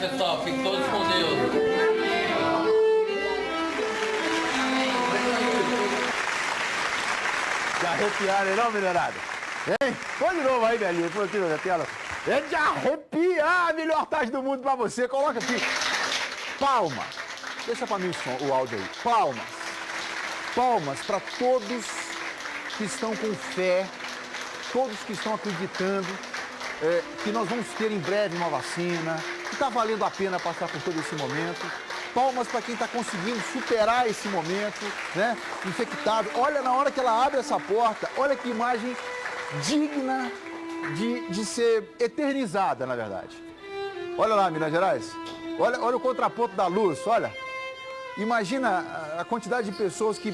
pessoal. Fiquem todos com Deus. De arrepiar, não, minerada? Hein? Põe de novo aí, velhinho. Põe aqui na tela. É de arrepiar, a melhor tarde do mundo pra você. Coloca aqui. Palmas. Deixa pra mim o áudio aí. Palmas. Palmas pra todos que estão com fé, todos que estão acreditando que nós vamos ter em breve uma vacina, que está valendo a pena passar por todo esse momento. Palmas para quem está conseguindo superar esse momento, né? Infectado. Olha na hora que ela abre essa porta, olha que imagem digna de ser eternizada, na verdade. Olha lá, Minas Gerais. Olha o contraponto da luz, olha. Imagina a quantidade de pessoas que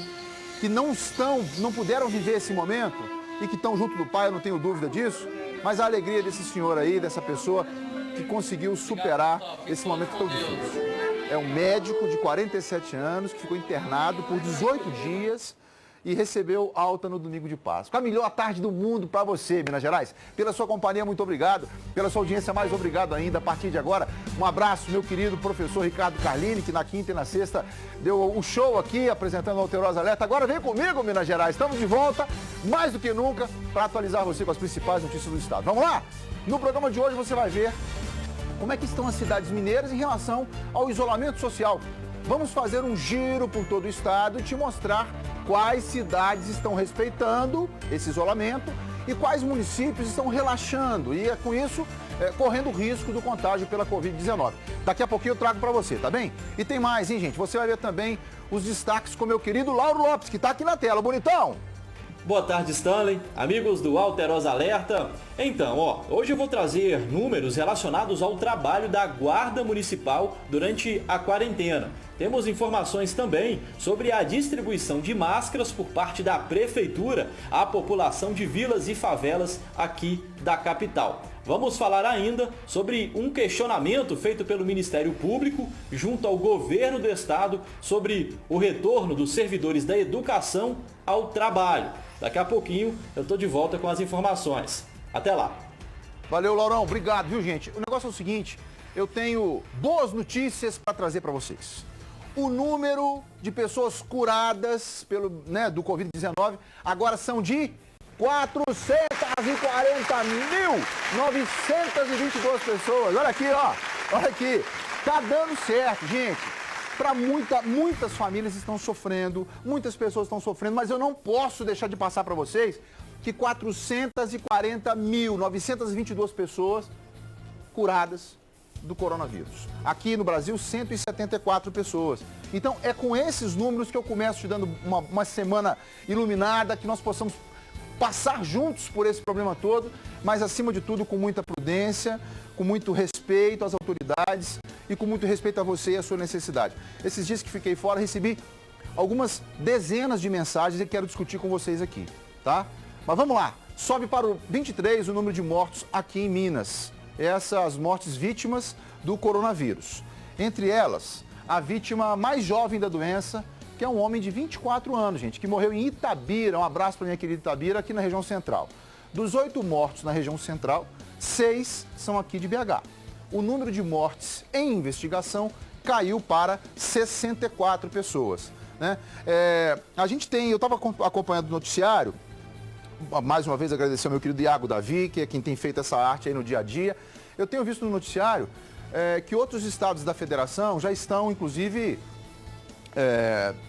não puderam viver esse momento e que estão junto do Pai, eu não tenho dúvida disso, mas a alegria desse senhor aí, dessa pessoa que conseguiu superar esse momento tão difícil. É um médico de 47 anos que ficou internado por 18 dias e recebeu alta no domingo de Páscoa. A melhor tarde do mundo para você, Minas Gerais. Pela sua companhia, muito obrigado. Pela sua audiência, mais obrigado ainda. A partir de agora, um abraço, meu querido professor Ricardo Carlini, que na quinta e na sexta deu um show aqui, apresentando o Alterosa Alerta. Agora vem comigo, Minas Gerais. Estamos de volta, mais do que nunca, para atualizar você com as principais notícias do estado. Vamos lá? No programa de hoje você vai ver como é que estão as cidades mineiras em relação ao isolamento social. Vamos fazer um giro por todo o estado e te mostrar quais cidades estão respeitando esse isolamento e quais municípios estão relaxando e, com isso, correndo risco do contágio pela Covid-19. Daqui a pouquinho eu trago para você, tá bem? E tem mais, hein, gente? Você vai ver também os destaques com meu querido Lauro Lopes, que está aqui na tela. Bonitão! Boa tarde, Stanley, amigos do Alterosa Alerta. Então, hoje eu vou trazer números relacionados ao trabalho da Guarda Municipal durante a quarentena. Temos informações também sobre a distribuição de máscaras por parte da Prefeitura à população de vilas e favelas aqui da capital. Vamos falar ainda sobre um questionamento feito pelo Ministério Público junto ao governo do estado sobre o retorno dos servidores da educação ao trabalho. Daqui a pouquinho eu estou de volta com as informações. Até lá. Valeu, Laurão. Obrigado, viu, gente? O negócio é o seguinte, eu tenho boas notícias para trazer para vocês. O número de pessoas curadas do Covid-19 agora são de 440.922 pessoas. Olha aqui, olha aqui. Tá dando certo, gente. Para muitas famílias estão sofrendo, muitas pessoas estão sofrendo, mas eu não posso deixar de passar para vocês que 440.922 pessoas curadas do coronavírus. Aqui no Brasil, 174 pessoas. Então, é com esses números que eu começo te dando uma semana iluminada, que nós possamos passar juntos por esse problema todo, mas acima de tudo com muita prudência, com muito respeito às autoridades e com muito respeito a você e a sua necessidade. Esses dias que fiquei fora, recebi algumas dezenas de mensagens e quero discutir com vocês aqui, tá? Mas vamos lá, sobe para o 23 o número de mortos aqui em Minas. Essas mortes vítimas do coronavírus. Entre elas, a vítima mais jovem da doença, que é um homem de 24 anos, gente, que morreu em Itabira. Um abraço para minha querida Itabira, aqui na região central. Dos 8 mortos na região central, 6 são aqui de BH. O número de mortes em investigação caiu para 64 pessoas, né? Eu estava acompanhando o noticiário, mais uma vez agradecer ao meu querido Iago Davi, que é quem tem feito essa arte aí no dia a dia. Eu tenho visto no noticiário que outros estados da federação já estão, inclusive,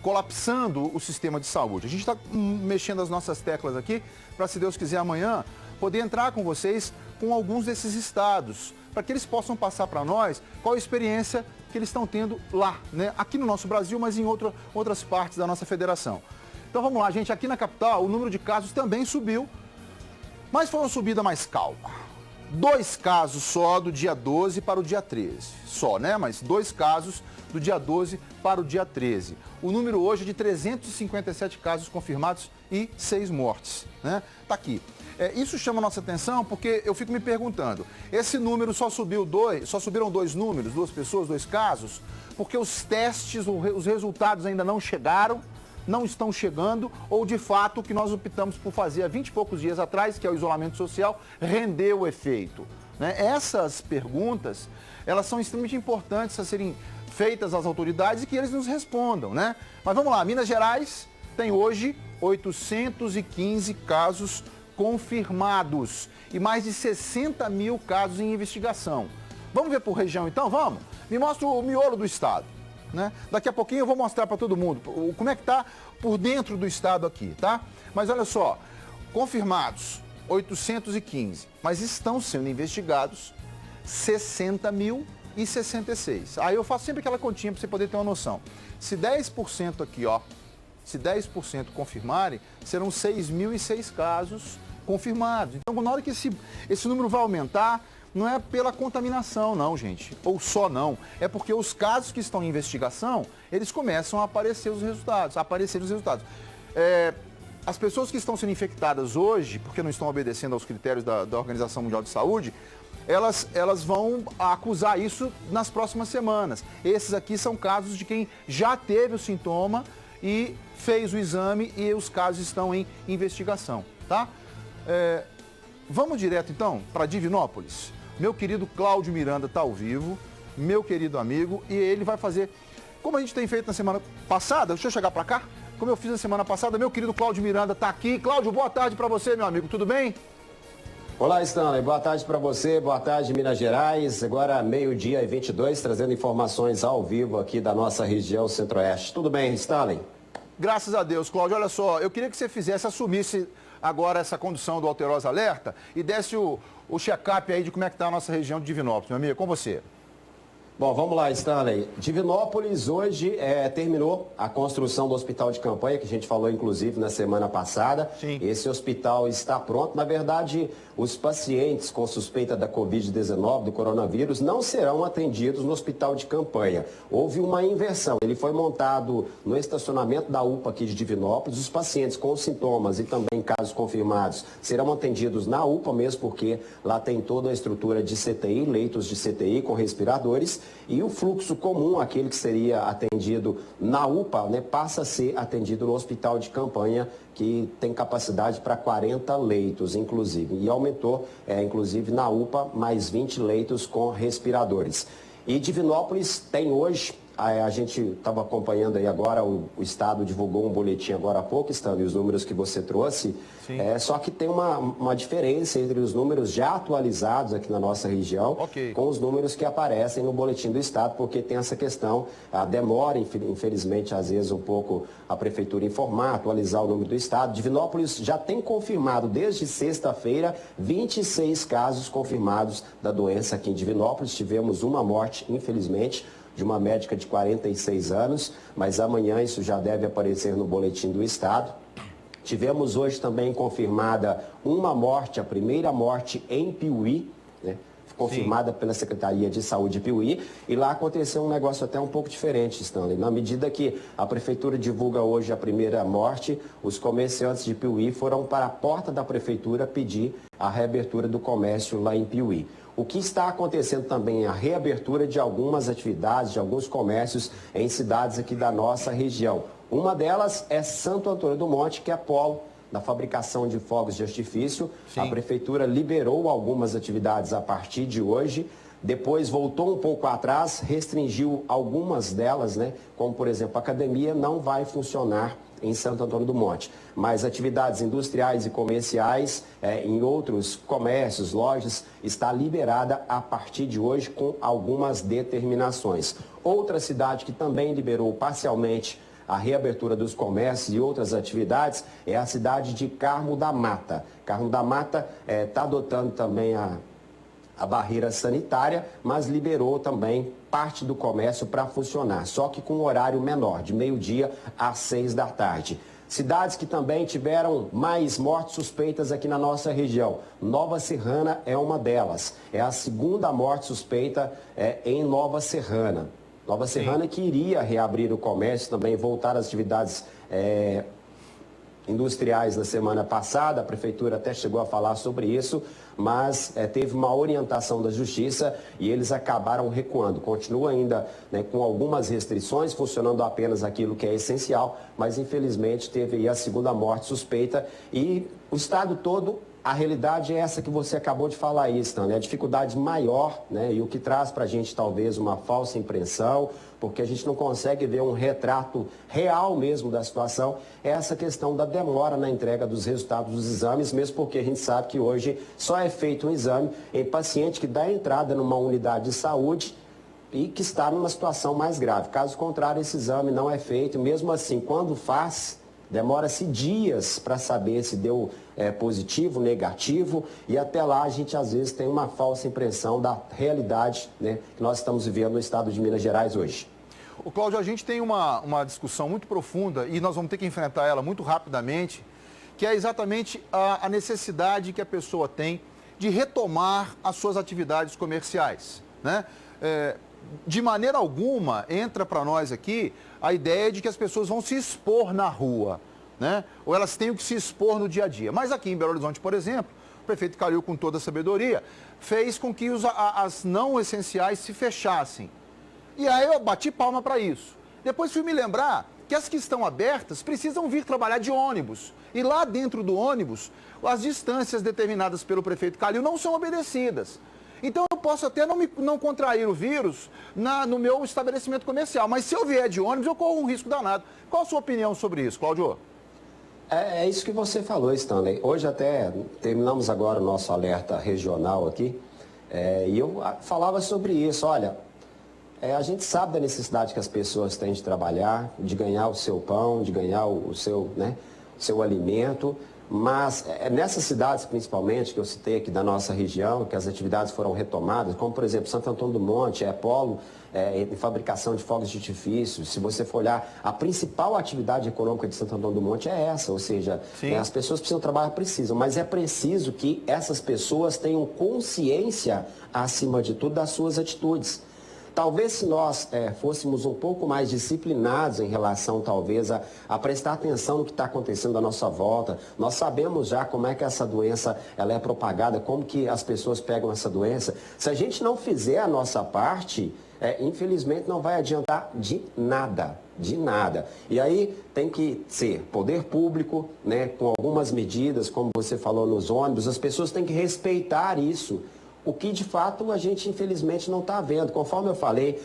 colapsando o sistema de saúde. A gente está mexendo as nossas teclas aqui para, se Deus quiser, amanhã poder entrar com vocês com alguns desses estados, para que eles possam passar para nós qual a experiência que eles estão tendo lá, né? Aqui no nosso Brasil, mas em outras partes da nossa federação. Então vamos lá, gente. Aqui na capital, o número de casos também subiu, mas foi uma subida mais calma. 2 casos só do dia 12 para o dia 13. Só, né? Mas 2 casos do dia 12 para o dia 13. O número hoje é de 357 casos confirmados e 6 mortes, né? Tá aqui. Isso chama a nossa atenção porque eu fico me perguntando, esse número só subiram 2 números, 2 pessoas, 2 casos, porque os testes, os resultados ainda não chegaram, não estão chegando, ou de fato o que nós optamos por fazer há 20 e poucos dias atrás, que é o isolamento social, rendeu o efeito. né? Essas perguntas, elas são extremamente importantes a serem feitas às autoridades e que eles nos respondam, né? Mas vamos lá, Minas Gerais tem hoje 815 casos confirmados e mais de 60 mil casos em investigação. Vamos ver por região então? Vamos? Me mostra o miolo do estado, né? Daqui a pouquinho eu vou mostrar para todo mundo como é que está por dentro do estado aqui, tá? Mas olha só, confirmados 815, mas estão sendo investigados 60.066. Aí eu faço sempre aquela continha para você poder ter uma noção. Se 10% aqui, ó, se 10% confirmarem, serão 6.006 casos confirmados. Então, na hora que esse número vai aumentar, não é pela contaminação, não, gente. Ou só não. É porque os casos que estão em investigação, eles começam a aparecer os resultados. As pessoas que estão sendo infectadas hoje, porque não estão obedecendo aos critérios da Organização Mundial de Saúde, elas vão acusar isso nas próximas semanas. Esses aqui são casos de quem já teve o sintoma e fez o exame e os casos estão em investigação, tá? Vamos direto então para Divinópolis. Meu querido Cláudio Miranda está ao vivo, meu querido amigo, e ele vai fazer, como a gente tem feito na semana passada, deixa eu chegar para cá, como eu fiz na semana passada, meu querido Cláudio Miranda está aqui. Cláudio, boa tarde para você, meu amigo, tudo bem? Olá, Stanley, boa tarde para você, boa tarde, Minas Gerais. Agora, 12h22, trazendo informações ao vivo aqui da nossa região Centro-Oeste. Tudo bem, Stanley? Graças a Deus, Cláudio. Olha só, eu queria que você assumisse agora essa condução do Alterosa Alerta e desse o check-up aí de como é que está a nossa região de Divinópolis, meu amigo, com você. Bom, vamos lá, Stanley. Divinópolis hoje terminou a construção do hospital de campanha, que a gente falou inclusive na semana passada. Sim. Esse hospital está pronto. Na verdade, os pacientes com suspeita da Covid-19, do coronavírus, não serão atendidos no hospital de campanha. Houve uma inversão. Ele foi montado no estacionamento da UPA aqui de Divinópolis. Os pacientes com sintomas e também casos confirmados serão atendidos na UPA mesmo, porque lá tem toda a estrutura de CTI, leitos de CTI com respiradores. E o fluxo comum, aquele que seria atendido na UPA, né, passa a ser atendido no hospital de campanha, que tem capacidade para 40 leitos, inclusive. E aumentou, inclusive, na UPA, mais 20 leitos com respiradores. E Divinópolis tem hoje, a gente estava acompanhando aí agora, o Estado divulgou um boletim agora há pouco, Stanley, os números que você trouxe. Só que tem uma diferença entre os números já atualizados aqui na nossa região com os números que aparecem no boletim do Estado, porque tem essa questão, a demora, infelizmente, às vezes um pouco a Prefeitura informar, atualizar o número do Estado. Divinópolis já tem confirmado desde sexta-feira 26 casos confirmados da doença aqui em Divinópolis. Tivemos uma morte, infelizmente, de uma médica de 46 anos, mas amanhã isso já deve aparecer no boletim do Estado. Tivemos hoje também confirmada uma morte, a primeira morte em Piuí, né? Confirmada pela Secretaria de Saúde de Piuí, e lá aconteceu um negócio até um pouco diferente, Stanley. Na medida que a Prefeitura divulga hoje a primeira morte, os comerciantes de Piuí foram para a porta da Prefeitura pedir a reabertura do comércio lá em Piuí. O que está acontecendo também é a reabertura de algumas atividades, de alguns comércios em cidades aqui da nossa região. Uma delas é Santo Antônio do Monte, que é polo da fabricação de fogos de artifício. Sim. A Prefeitura liberou algumas atividades a partir de hoje, depois voltou um pouco atrás, restringiu algumas delas, né? Como, por exemplo, a academia não vai funcionar em Santo Antônio do Monte. Mas atividades industriais e comerciais em outros comércios, lojas, está liberada a partir de hoje com algumas determinações. Outra cidade que também liberou parcialmente a reabertura dos comércios e outras atividades é a cidade de Carmo da Mata. Carmo da Mata está adotando também a barreira sanitária, mas liberou também parte do comércio para funcionar, só que com um horário menor, de meio-dia às 6 da tarde. Cidades que também tiveram mais mortes suspeitas aqui na nossa região. Nova Serrana é uma delas. É a segunda morte suspeita em Nova Serrana. Nova Serrana que iria reabrir o comércio, também voltar às atividades industriais na semana passada. A Prefeitura até chegou a falar sobre isso, mas teve uma orientação da Justiça e eles acabaram recuando. Continua ainda, né, com algumas restrições, funcionando apenas aquilo que é essencial, mas infelizmente teve aí a segunda morte suspeita e o estado todo A realidade é essa que você acabou de falar aí, Stanley, a dificuldade maior, né, e o que traz para a gente talvez uma falsa impressão, porque a gente não consegue ver um retrato real mesmo da situação, é essa questão da demora na entrega dos resultados dos exames, mesmo porque a gente sabe que hoje só é feito um exame em paciente que dá entrada numa unidade de saúde e que está numa situação mais grave. Caso contrário, esse exame não é feito, mesmo assim, quando faz, demora-se dias para saber se deu positivo, negativo, e até lá a gente às vezes tem uma falsa impressão da realidade, né, que nós estamos vivendo no estado de Minas Gerais hoje. O Cláudio, a gente tem uma discussão muito profunda e nós vamos ter que enfrentar ela muito rapidamente, que é exatamente a necessidade que a pessoa tem de retomar as suas atividades comerciais, né? De maneira alguma, entra para nós aqui a ideia de que as pessoas vão se expor na rua, né? Ou elas têm que se expor no dia a dia. Mas aqui em Belo Horizonte, por exemplo, o prefeito Calil, com toda a sabedoria, fez com que as não essenciais se fechassem. E aí eu bati palma para isso. Depois fui me lembrar que as que estão abertas precisam vir trabalhar de ônibus. E lá dentro do ônibus, as distâncias determinadas pelo prefeito Calil não são obedecidas. Então eu posso até não contrair o vírus no meu estabelecimento comercial, mas se eu vier de ônibus eu corro um risco danado. Qual a sua opinião sobre isso, Cláudio? É isso que você falou, Stanley. Hoje até terminamos agora o nosso alerta regional aqui, e eu falava sobre isso. Olha, a gente sabe da necessidade que as pessoas têm de trabalhar, de ganhar o seu pão, de ganhar o seu, né, seu alimento. Mas nessas cidades, principalmente, que eu citei aqui da nossa região, que as atividades foram retomadas, como, por exemplo, Santo Antônio do Monte, polo em fabricação de fogos de artifício. Se você for olhar, a principal atividade econômica de Santo Antônio do Monte é essa, ou seja, as pessoas precisam trabalhar, precisam, mas é preciso que essas pessoas tenham consciência, acima de tudo, das suas atitudes. Talvez se nós fôssemos um pouco mais disciplinados em relação, talvez, a prestar atenção no que está acontecendo à nossa volta. Nós sabemos já como é que essa doença ela é propagada, como que as pessoas pegam essa doença. Se a gente não fizer a nossa parte, infelizmente não vai adiantar de nada. De nada. E aí tem que ser poder público, né, com algumas medidas, como você falou nos ônibus, as pessoas têm que respeitar isso. O que, de fato, a gente, infelizmente, não está vendo. Conforme eu falei,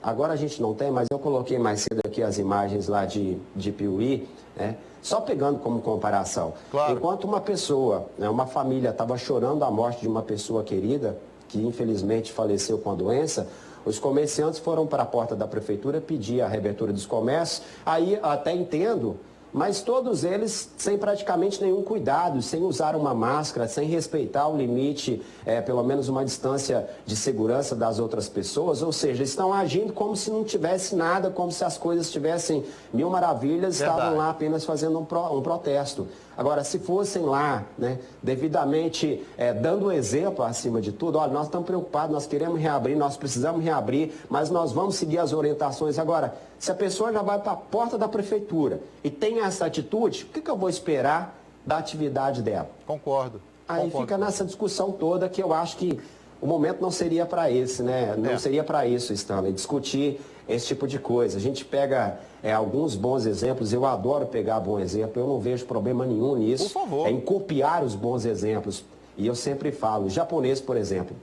agora a gente não tem, mas eu coloquei mais cedo aqui as imagens lá de Piuí, né? Só pegando como comparação. Claro. Enquanto uma pessoa, né, uma família estava chorando a morte de uma pessoa querida, que infelizmente faleceu com a doença, os comerciantes foram para a porta da prefeitura pedir a reabertura dos comércios. Aí até entendo, mas todos eles sem praticamente nenhum cuidado, sem usar uma máscara, sem respeitar o limite, pelo menos uma distância de segurança das outras pessoas, ou seja, estão agindo como se não tivesse nada, como se as coisas tivessem mil maravilhas, estavam lá apenas fazendo um protesto. Agora, se fossem lá, né, devidamente dando exemplo acima de tudo, olha, nós estamos preocupados, nós queremos reabrir, nós precisamos reabrir, mas nós vamos seguir as orientações. Agora, se a pessoa já vai para a porta da prefeitura e tem essa atitude, o que eu vou esperar da atividade dela? Concordo. Aí fica nessa discussão toda que eu acho que o momento não seria para esse, né? Não seria para isso, Stanley, discutir esse tipo de coisa. A gente pega alguns bons exemplos, eu adoro pegar bom exemplo, eu não vejo problema nenhum nisso. Por favor. Em copiar os bons exemplos. E eu sempre falo, japonês, por exemplo.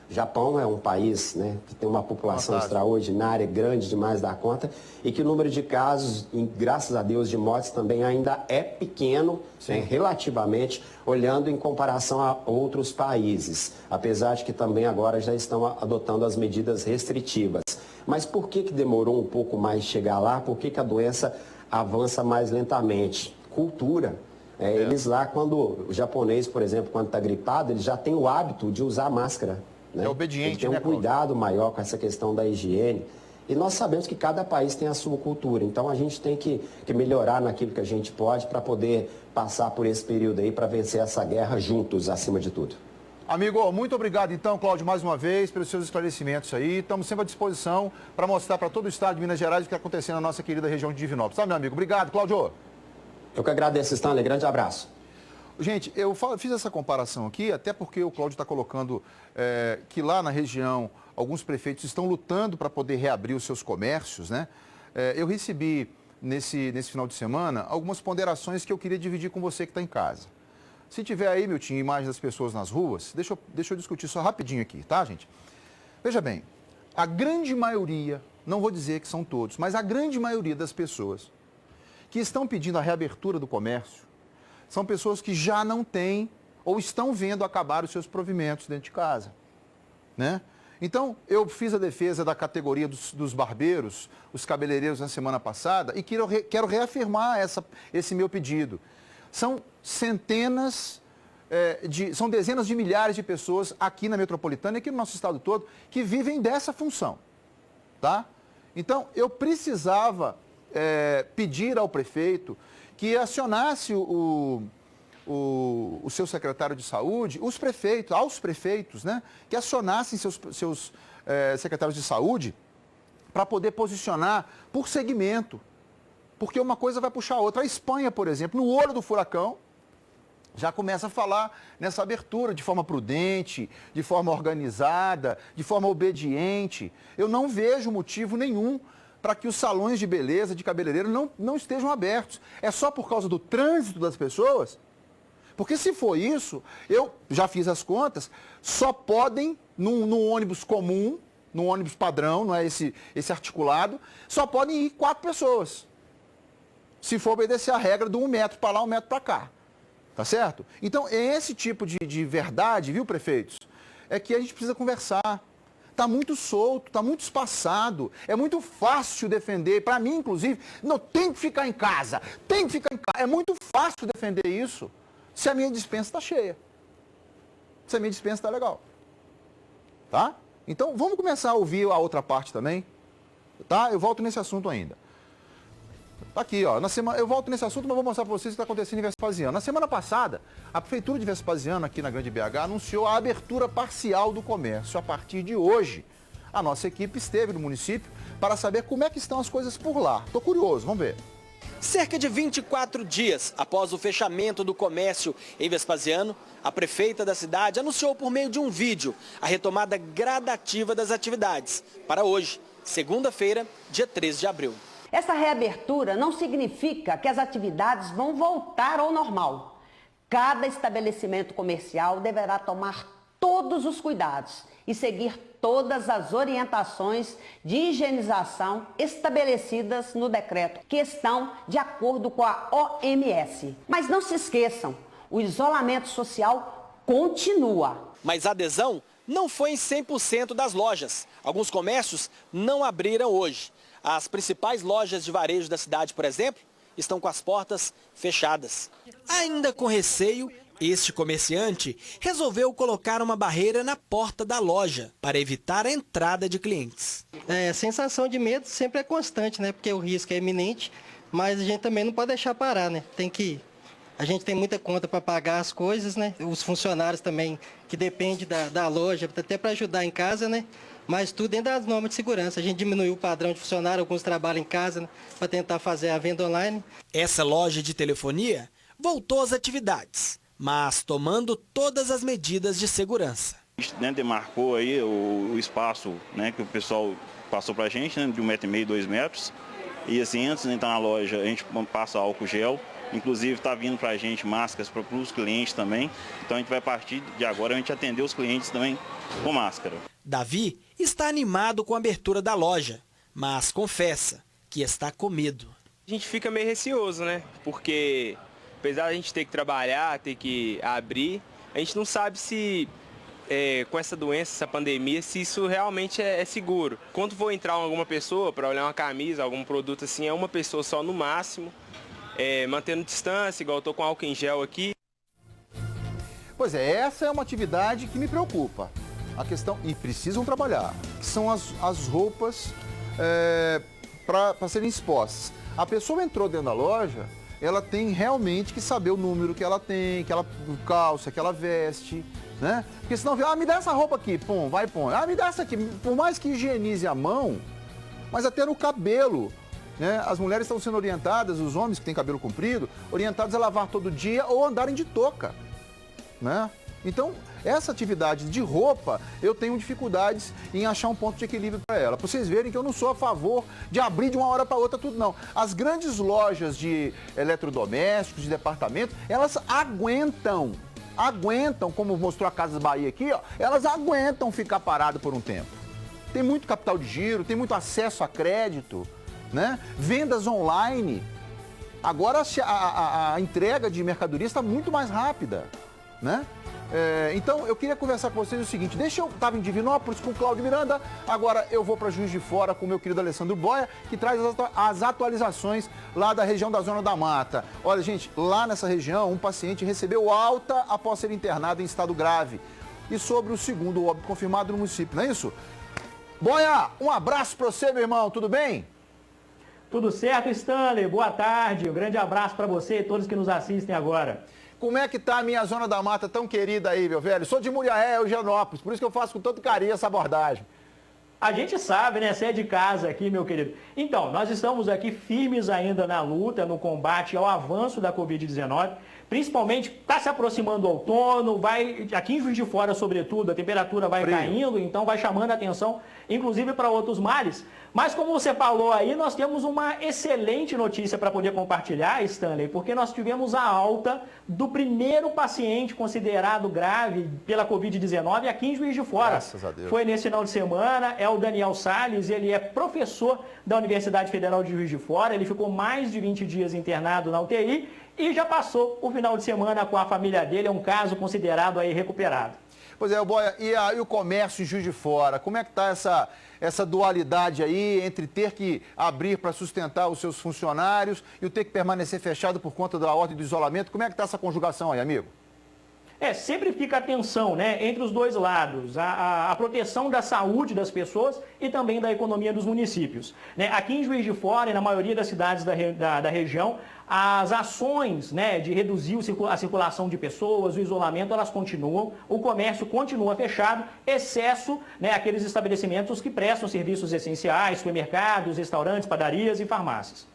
Japão é um país, né, que tem uma população extraordinária, grande demais da conta, e que o número de casos, graças a Deus, de mortes também ainda é pequeno, né, relativamente, olhando em comparação a outros países, apesar de que também agora já estão adotando as medidas restritivas. Mas por que demorou um pouco mais chegar lá? Por que a doença avança mais lentamente? Cultura. Eles lá, quando o japonês, por exemplo, quando está gripado, ele já tem o hábito de usar máscara. Né? É obediente, ele tem um cuidado maior com essa questão da higiene. E nós sabemos que cada país tem a sua cultura. Então a gente tem que melhorar naquilo que a gente pode para poder passar por esse período aí, para vencer essa guerra juntos, acima de tudo. Amigo, muito obrigado então, Cláudio, mais uma vez, pelos seus esclarecimentos aí. Estamos sempre à disposição para mostrar para todo o estado de Minas Gerais o que está acontecendo na nossa querida região de Divinópolis. Tá, meu amigo? Obrigado, Cláudio. Eu que agradeço, Stanley. Grande abraço. Gente, eu fiz essa comparação aqui, até porque o Cláudio está colocando que lá na região alguns prefeitos estão lutando para poder reabrir os seus comércios, né? Eu recebi nesse final de semana algumas ponderações que eu queria dividir com você que está em casa. Se tiver aí, Milton, imagem das pessoas nas ruas, deixa eu discutir só rapidinho aqui, tá, gente? Veja bem, a grande maioria, não vou dizer que são todos, mas a grande maioria das pessoas que estão pedindo a reabertura do comércio são pessoas que já não têm ou estão vendo acabar os seus provimentos dentro de casa, né? Então, eu fiz a defesa da categoria dos barbeiros, os cabeleireiros na semana passada e quero reafirmar esse meu pedido. São centenas, são dezenas de milhares de pessoas aqui na metropolitana e aqui no nosso estado todo que vivem dessa função, tá? Então, eu precisava pedir ao prefeito que acionasse o seu secretário de saúde, aos prefeitos, né, que acionassem seus secretários de saúde para poder posicionar por segmento, porque uma coisa vai puxar a outra. A Espanha, por exemplo, no olho do furacão, já começa a falar nessa abertura de forma prudente, de forma organizada, de forma obediente. Eu não vejo motivo nenhum para que os salões de beleza, de cabeleireiro, não estejam abertos. É só por causa do trânsito das pessoas? Porque se for isso, eu já fiz as contas, só podem, num ônibus comum, num ônibus padrão, não é esse articulado, só podem ir 4 pessoas. Se for obedecer a regra do 1 metro para lá, 1 metro para cá. Tá certo? Então, é esse tipo de verdade, viu, prefeitos? É que a gente precisa conversar. Está muito solto, está muito espaçado, é muito fácil defender, para mim, inclusive, não tem que ficar em casa, tem que ficar em casa. É muito fácil defender isso. Se a minha dispensa está cheia. Se a minha dispensa está legal. Tá? Então, vamos começar a ouvir a outra parte também. Tá? Eu volto nesse assunto ainda. Tá aqui, ó. Eu volto nesse assunto, mas vou mostrar para vocês o que está acontecendo em Vespasiano. Na semana passada, a Prefeitura de Vespasiano, aqui na Grande BH, anunciou a abertura parcial do comércio. A partir de hoje, a nossa equipe esteve no município para saber como é que estão as coisas por lá. Estou curioso, vamos ver. Cerca de 24 dias após o fechamento do comércio em Vespasiano, a prefeita da cidade anunciou por meio de um vídeo a retomada gradativa das atividades para hoje, segunda-feira, dia 13 de abril. Essa reabertura não significa que as atividades vão voltar ao normal. Cada estabelecimento comercial deverá tomar todos os cuidados e seguir todas as orientações de higienização estabelecidas no decreto, que estão de acordo com a OMS. Mas não se esqueçam, o isolamento social continua. Mas a adesão não foi em 100% das lojas. Alguns comércios não abriram hoje. As principais lojas de varejo da cidade, por exemplo, estão com as portas fechadas. Ainda com receio, este comerciante resolveu colocar uma barreira na porta da loja para evitar a entrada de clientes. A sensação de medo sempre é constante, né? Porque o risco é iminente, mas a gente também não pode deixar parar, né? A gente tem muita conta para pagar as coisas, né? Os funcionários também, que dependem da loja, até para ajudar em casa, né? Mas tudo dentro das normas de segurança. A gente diminuiu o padrão de funcionário, alguns trabalham em casa, né? Para tentar fazer a venda online. Essa loja de telefonia voltou às atividades, mas tomando todas as medidas de segurança. A gente demarcou aí o espaço, né, que o pessoal passou para a gente, né, de 1,5 metro, 2 metros. E assim, antes de entrar na loja, a gente passa álcool gel. Inclusive está vindo para a gente máscaras para os clientes também. Então a gente vai partir de agora, a gente atender os clientes também com máscara. Davi está animado com a abertura da loja, mas confessa que está com medo. A gente fica meio receoso, né? Porque apesar de a gente ter que trabalhar, ter que abrir, a gente não sabe se com essa doença, essa pandemia, se isso realmente é seguro. Quando for entrar alguma pessoa para olhar uma camisa, algum produto assim, é uma pessoa só no máximo. Mantendo distância, igual eu estou com álcool em gel aqui. Pois é, essa é uma atividade que me preocupa. A questão, e precisam trabalhar, que são as roupas para serem expostas. A pessoa entrou dentro da loja, ela tem realmente que saber o número que ela tem, calça, que ela veste, né? Porque senão, me dá essa roupa aqui, pum, vai, pum. Me dá essa aqui. Por mais que higienize a mão, mas até no cabelo, né? As mulheres estão sendo orientadas, os homens que têm cabelo comprido, orientados a lavar todo dia ou andarem de touca, né? Então, Essa atividade de roupa, eu tenho dificuldades em achar um ponto de equilíbrio para ela. Para vocês verem que eu não sou a favor de abrir de uma hora para outra tudo, não. As grandes lojas de eletrodomésticos, de departamento, elas aguentam, como mostrou a Casas Bahia aqui, ó, elas aguentam ficar paradas por um tempo. Tem muito capital de giro, tem muito acesso a crédito, né? Vendas online. Agora a entrega de mercadoria está muito mais rápida, né? Então eu queria conversar com vocês o seguinte, eu estava em Divinópolis com o Cláudio Miranda, agora eu vou para Juiz de Fora com o meu querido Alessandro Boia, que traz as atualizações lá da região da Zona da Mata. Olha, gente, lá nessa região um paciente recebeu alta após ser internado em estado grave. E sobre o segundo óbito confirmado no município, não é isso? Boia, um abraço para você, meu irmão, tudo bem? Tudo certo, Stanley? Boa tarde, um grande abraço para você e todos que nos assistem agora. Como é que tá a minha Zona da Mata tão querida aí, meu velho? Sou de Muriaé, Eugenópolis, por isso que eu faço com tanto carinho essa abordagem. A gente sabe, né? Você é de casa aqui, meu querido. Então, nós estamos aqui firmes ainda na luta, no combate ao avanço da Covid-19. Principalmente, está se aproximando o outono, aqui em Juiz de Fora, sobretudo, a temperatura vai caindo, então vai chamando a atenção, inclusive para outros males. Mas como você falou aí, nós temos uma excelente notícia para poder compartilhar, Stanley, porque nós tivemos a alta do primeiro paciente considerado grave pela Covid-19 aqui em Juiz de Fora. Graças a Deus. Foi nesse final de semana, é o Daniel Salles, ele é professor da Universidade Federal de Juiz de Fora, ele ficou mais de 20 dias internado na UTI e já passou o final de semana com a família dele, é um caso considerado aí recuperado. Pois é, Boia, e o comércio em Juiz de Fora, como é que está essa dualidade aí entre ter que abrir para sustentar os seus funcionários e o ter que permanecer fechado por conta da ordem do isolamento? Como é que está essa conjugação aí, amigo? Sempre fica a tensão, né, entre os dois lados, a proteção da saúde das pessoas e também da economia dos municípios. Né? Aqui em Juiz de Fora e na maioria das cidades da região, as ações, né, de reduzir a circulação de pessoas, o isolamento, elas continuam, o comércio continua fechado, excesso, né, aqueles estabelecimentos que prestam serviços essenciais, supermercados, restaurantes, padarias e farmácias.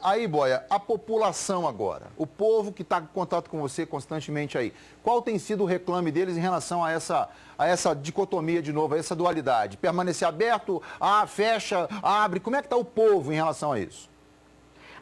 Aí, Boia, a população agora, o povo que está em contato com você constantemente aí, qual tem sido o reclame deles em relação a essa dicotomia de novo, a essa dualidade? Permanecer aberto, fecha, abre, como é que está o povo em relação a isso?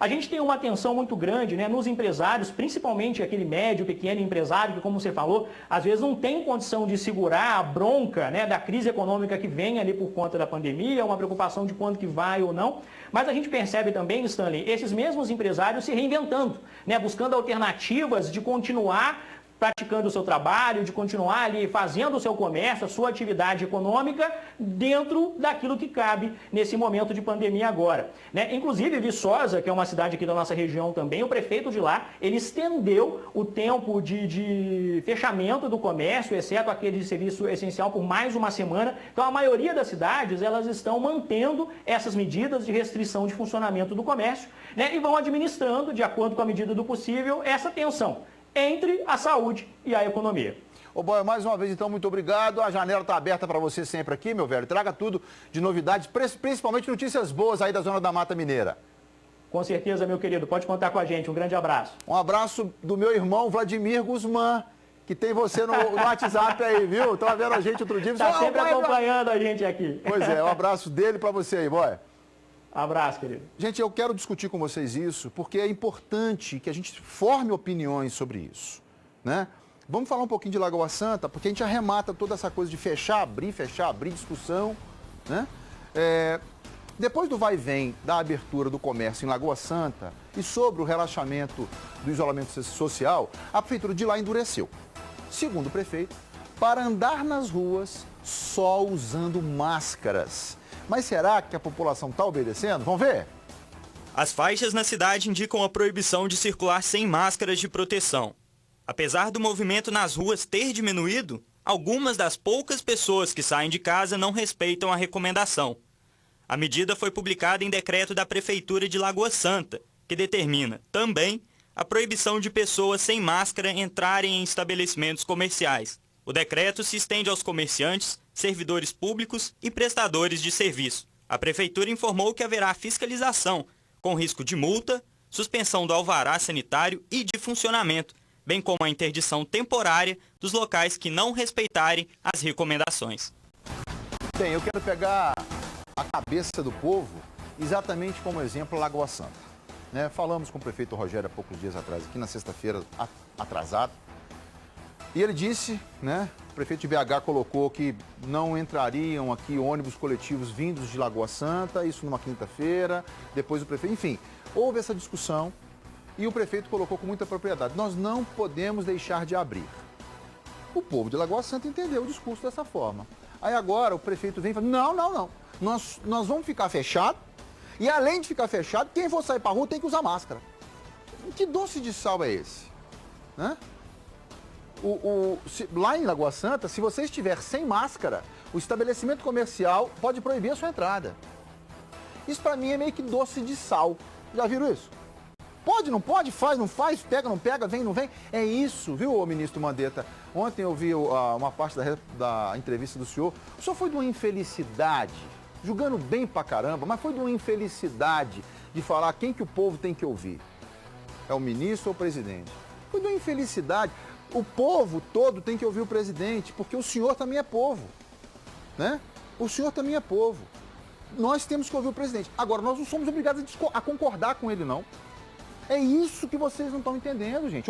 A gente tem uma atenção muito grande, né, nos empresários, principalmente aquele médio, pequeno empresário, que, como você falou, às vezes não tem condição de segurar a bronca, né, da crise econômica que vem ali por conta da pandemia, uma preocupação de quando que vai ou não. Mas a gente percebe também, Stanley, esses mesmos empresários se reinventando, né, buscando alternativas de continuar praticando o seu trabalho, de continuar ali fazendo o seu comércio, a sua atividade econômica dentro daquilo que cabe nesse momento de pandemia agora. Né? Inclusive, Viçosa, que é uma cidade aqui da nossa região também, o prefeito de lá, ele estendeu o tempo de fechamento do comércio, exceto aquele de serviço essencial, por mais uma semana. Então, a maioria das cidades, elas estão mantendo essas medidas de restrição de funcionamento do comércio, né? E vão administrando, de acordo com a medida do possível, essa tensão entre a saúde e a economia. Ô, Boia, mais uma vez, então, muito obrigado. A janela está aberta para você sempre aqui, meu velho. Traga tudo de novidades, principalmente notícias boas aí da Zona da Mata Mineira. Com certeza, meu querido. Pode contar com a gente. Um grande abraço. Um abraço do meu irmão Vladimir Guzmán, que tem você no WhatsApp aí, viu? Estava vendo a gente outro dia. Está sempre acompanhando a gente aqui. Pois é, um abraço dele para você aí, Boia. Abraço, querido. Gente, eu quero discutir com vocês isso, porque é importante que a gente forme opiniões sobre isso, né? Vamos falar um pouquinho de Lagoa Santa, porque a gente arremata toda essa coisa de fechar, abrir, discussão, né? Depois do vai e vem da abertura do comércio em Lagoa Santa e sobre o relaxamento do isolamento social, a prefeitura de lá endureceu, segundo o prefeito, para andar nas ruas só usando máscaras. Mas será que a população está obedecendo? Vamos ver? As faixas na cidade indicam a proibição de circular sem máscaras de proteção. Apesar do movimento nas ruas ter diminuído, algumas das poucas pessoas que saem de casa não respeitam a recomendação. A medida foi publicada em decreto da Prefeitura de Lagoa Santa, que determina, também, a proibição de pessoas sem máscara entrarem em estabelecimentos comerciais. O decreto se estende aos comerciantes, servidores públicos e prestadores de serviço. A Prefeitura informou que haverá fiscalização, com risco de multa, suspensão do alvará sanitário e de funcionamento, bem como a interdição temporária dos locais que não respeitarem as recomendações. Bem, eu quero pegar a cabeça do povo exatamente como exemplo a Lagoa Santa. Né? Falamos com o prefeito Rogério há poucos dias atrás, aqui na sexta-feira atrasado, e ele disse, né, o prefeito de BH colocou que não entrariam aqui ônibus coletivos vindos de Lagoa Santa, isso numa quinta-feira, depois o prefeito, enfim, houve essa discussão e o prefeito colocou com muita propriedade, nós não podemos deixar de abrir. O povo de Lagoa Santa entendeu o discurso dessa forma. Aí agora o prefeito vem e fala, não, nós vamos ficar fechado e além de ficar fechado, quem for sair para a rua tem que usar máscara. Que doce de sal é esse? Né? Lá em Lagoa Santa, se você estiver sem máscara, o estabelecimento comercial pode proibir a sua entrada. Isso para mim é meio que doce de sal. Já viram isso? Pode, não pode, faz, não faz, pega, não pega, vem, não vem. É isso, viu, ministro Mandetta? Ontem eu vi uma parte da entrevista do senhor. O senhor foi de uma infelicidade, julgando bem pra caramba, mas foi de uma infelicidade de falar quem que o povo tem que ouvir. É o ministro ou o presidente? Foi de uma infelicidade. O povo todo tem que ouvir o presidente, porque o senhor também é povo, né? O senhor também é povo. Nós temos que ouvir o presidente. Agora, nós não somos obrigados a concordar com ele, não. É isso que vocês não estão entendendo, gente.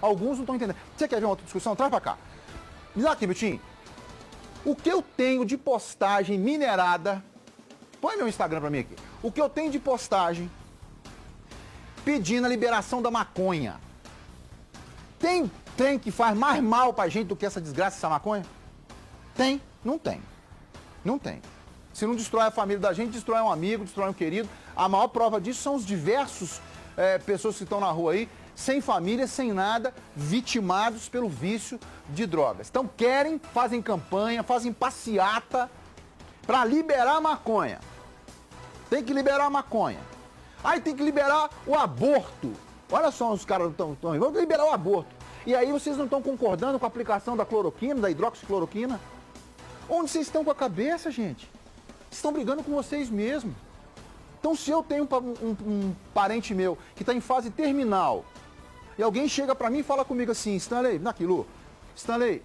Alguns não estão entendendo. Você quer ver uma outra discussão? Traz pra cá. Me dá aqui, Miltinho. O que eu tenho de postagem minerada... Põe meu Instagram pra mim aqui. O que eu tenho de postagem pedindo a liberação da maconha. Tem trem que faz mais mal pra gente do que essa desgraça, essa maconha? Tem? Não tem. Não tem. Se não destrói a família da gente, destrói um amigo, destrói um querido. A maior prova disso são os diversos pessoas que estão na rua aí, sem família, sem nada, vitimados pelo vício de drogas. Então fazem campanha, fazem passeata para liberar a maconha. Tem que liberar a maconha. Aí tem que liberar o aborto. Olha só, os caras estão vamos liberar o aborto. E aí vocês não estão concordando com a aplicação da cloroquina, da hidroxicloroquina? Onde vocês estão com a cabeça, gente? Vocês estão brigando com vocês mesmos. Então, se eu tenho um parente meu que está em fase terminal e alguém chega para mim e fala comigo assim, Stanley, Stanley,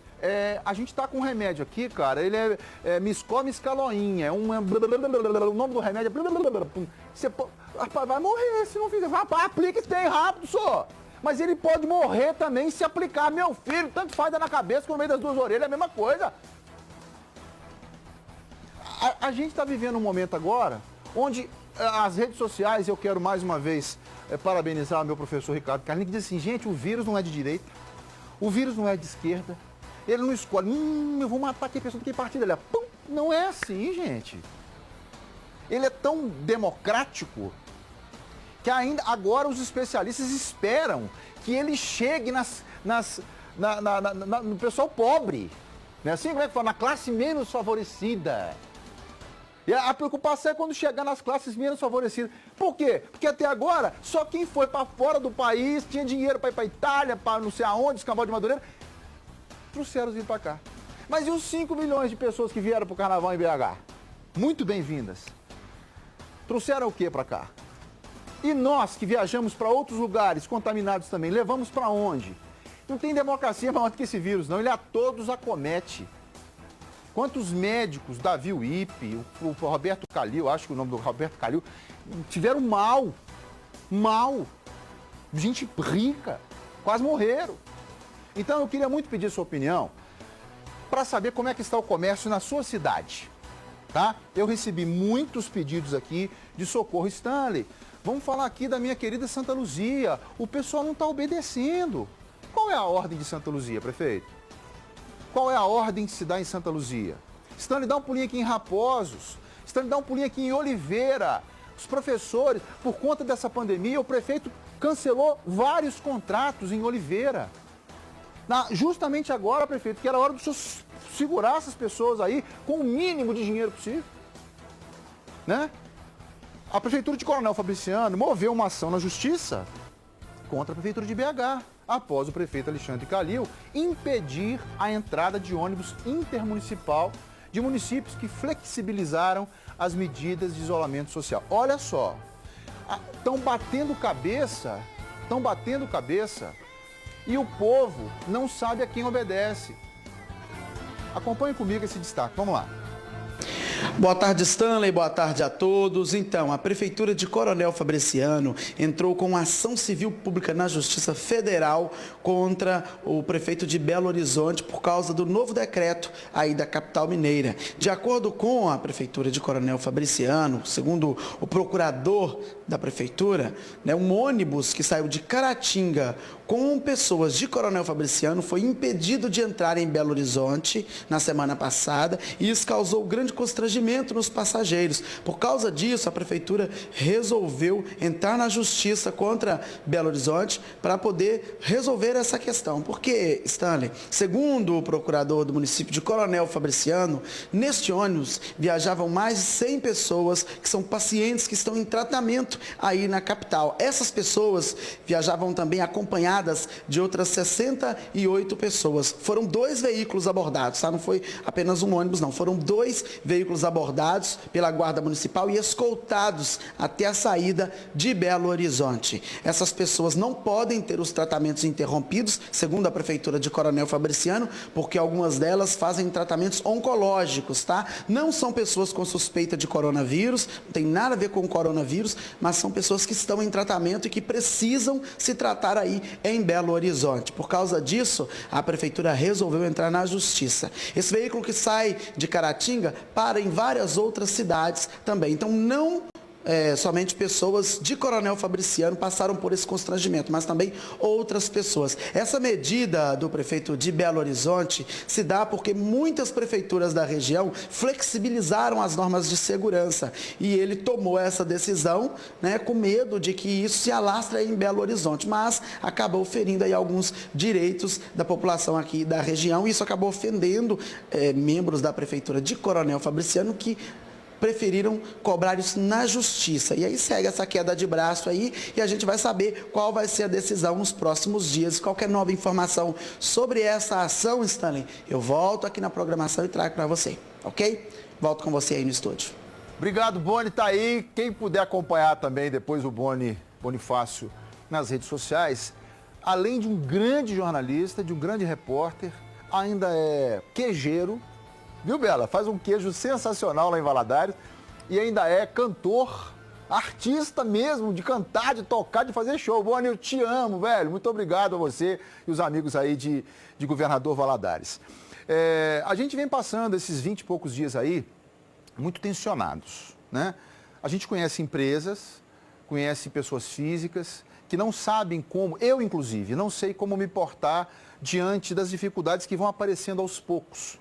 a gente está com um remédio aqui, cara, ele é miscaloinha, o nome do remédio é... Você vai morrer se não fizer. Aplica esse trem rápido, só. Mas ele pode morrer também se aplicar. Meu filho, tanto faz dar na cabeça que no meio das duas orelhas é a mesma coisa. A gente está vivendo um momento agora onde as redes sociais, eu quero mais uma vez parabenizar o meu professor Ricardo Carlinhos, que diz assim, gente, o vírus não é de direita, o vírus não é de esquerda, ele não escolhe, eu vou matar aqui a pessoa do que partido ele é. Pum, não é assim, gente. Ele é tão democrático que ainda agora os especialistas esperam que ele chegue no pessoal pobre, não é assim? Como é que fala? Na classe menos favorecida. E a preocupação é quando chegar nas classes menos favorecidas. Por quê? Porque até agora, só quem foi para fora do país, tinha dinheiro para ir para Itália, para não sei aonde, Escambau de Madureira, trouxeram os vir para cá. Mas e os 5 milhões de pessoas que vieram para o carnaval em BH? Muito bem-vindas. Trouxeram o que para cá? E nós que viajamos para outros lugares contaminados também, levamos para onde? Não tem democracia maior do que esse vírus, não. Ele a todos acomete. Quantos médicos, Davi Wipe, o Roberto Calil, acho que o nome do Roberto Calil, tiveram mal. Gente rica, quase morreram. Então eu queria muito pedir sua opinião para saber como é que está o comércio na sua cidade. Tá? Eu recebi muitos pedidos aqui de socorro. Stanley, vamos falar aqui da minha querida Santa Luzia. O pessoal não está obedecendo. Qual é a ordem de Santa Luzia, prefeito? Qual é a ordem que se dá em Santa Luzia? Stanley, dá um pulinho aqui em Raposos. Stanley, dá um pulinho aqui em Oliveira. Os professores, por conta dessa pandemia, o prefeito cancelou vários contratos em Oliveira. Justamente agora, prefeito, que era hora do senhor segurar essas pessoas aí com o mínimo de dinheiro possível. Né? A Prefeitura de Coronel Fabriciano moveu uma ação na Justiça contra a Prefeitura de BH, após o prefeito Alexandre Calil impedir a entrada de ônibus intermunicipal de municípios que flexibilizaram as medidas de isolamento social. Olha só, estão batendo cabeça e o povo não sabe a quem obedece. Acompanhe comigo esse destaque. Vamos lá. Boa tarde, Stanley. Boa tarde a todos. Então, a Prefeitura de Coronel Fabriciano entrou com uma ação civil pública na Justiça Federal contra o prefeito de Belo Horizonte por causa do novo decreto aí da capital mineira. De acordo com a Prefeitura de Coronel Fabriciano, segundo o procurador da Prefeitura, um ônibus que saiu de Caratinga com pessoas de Coronel Fabriciano foi impedido de entrar em Belo Horizonte na semana passada e isso causou grande constrangimento nos passageiros. Por causa disso, a Prefeitura resolveu entrar na Justiça contra Belo Horizonte para poder resolver essa questão. Porque, Stanley, segundo o procurador do município de Coronel Fabriciano, neste ônibus viajavam mais de 100 pessoas que são pacientes que estão em tratamento aí na capital. Essas pessoas viajavam também acompanhadas de outras 68 pessoas. Foram 2 veículos abordados, tá? Não foi apenas um ônibus, não. Foram 2 veículos abordados pela Guarda Municipal e escoltados até a saída de Belo Horizonte. Essas pessoas não podem ter os tratamentos interrompidos, segundo a Prefeitura de Coronel Fabriciano, porque algumas delas fazem tratamentos oncológicos, tá? Não são pessoas com suspeita de coronavírus, não tem nada a ver com coronavírus, mas são pessoas que estão em tratamento e que precisam se tratar aí em Belo Horizonte. Por causa disso, a Prefeitura resolveu entrar na Justiça. Esse veículo que sai de Caratinga para em várias outras cidades também. Então, não somente pessoas de Coronel Fabriciano passaram por esse constrangimento, mas também outras pessoas. Essa medida do prefeito de Belo Horizonte se dá porque muitas prefeituras da região flexibilizaram as normas de segurança e ele tomou essa decisão, com medo de que isso se alastre em Belo Horizonte, mas acabou ferindo aí alguns direitos da população aqui da região e isso acabou ofendendo membros da prefeitura de Coronel Fabriciano que preferiram cobrar isso na Justiça. E aí segue essa queda de braço aí e a gente vai saber qual vai ser a decisão nos próximos dias. Qualquer nova informação sobre essa ação, Stanley, eu volto aqui na programação e trago para você, ok? Volto com você aí no estúdio. Obrigado, Boni, tá aí. Quem puder acompanhar também depois o Bonifácio nas redes sociais, além de um grande jornalista, de um grande repórter, ainda é queijeiro. Viu, Bela? Faz um queijo sensacional lá em Valadares e ainda é cantor, artista mesmo, de cantar, de tocar, de fazer show. Boni, eu te amo, velho. Muito obrigado a você e os amigos aí de Governador Valadares. A gente vem passando esses 20 e poucos dias aí muito tensionados, né? A gente conhece empresas, conhece pessoas físicas que não sabem como, eu inclusive, não sei como me portar diante das dificuldades que vão aparecendo aos poucos.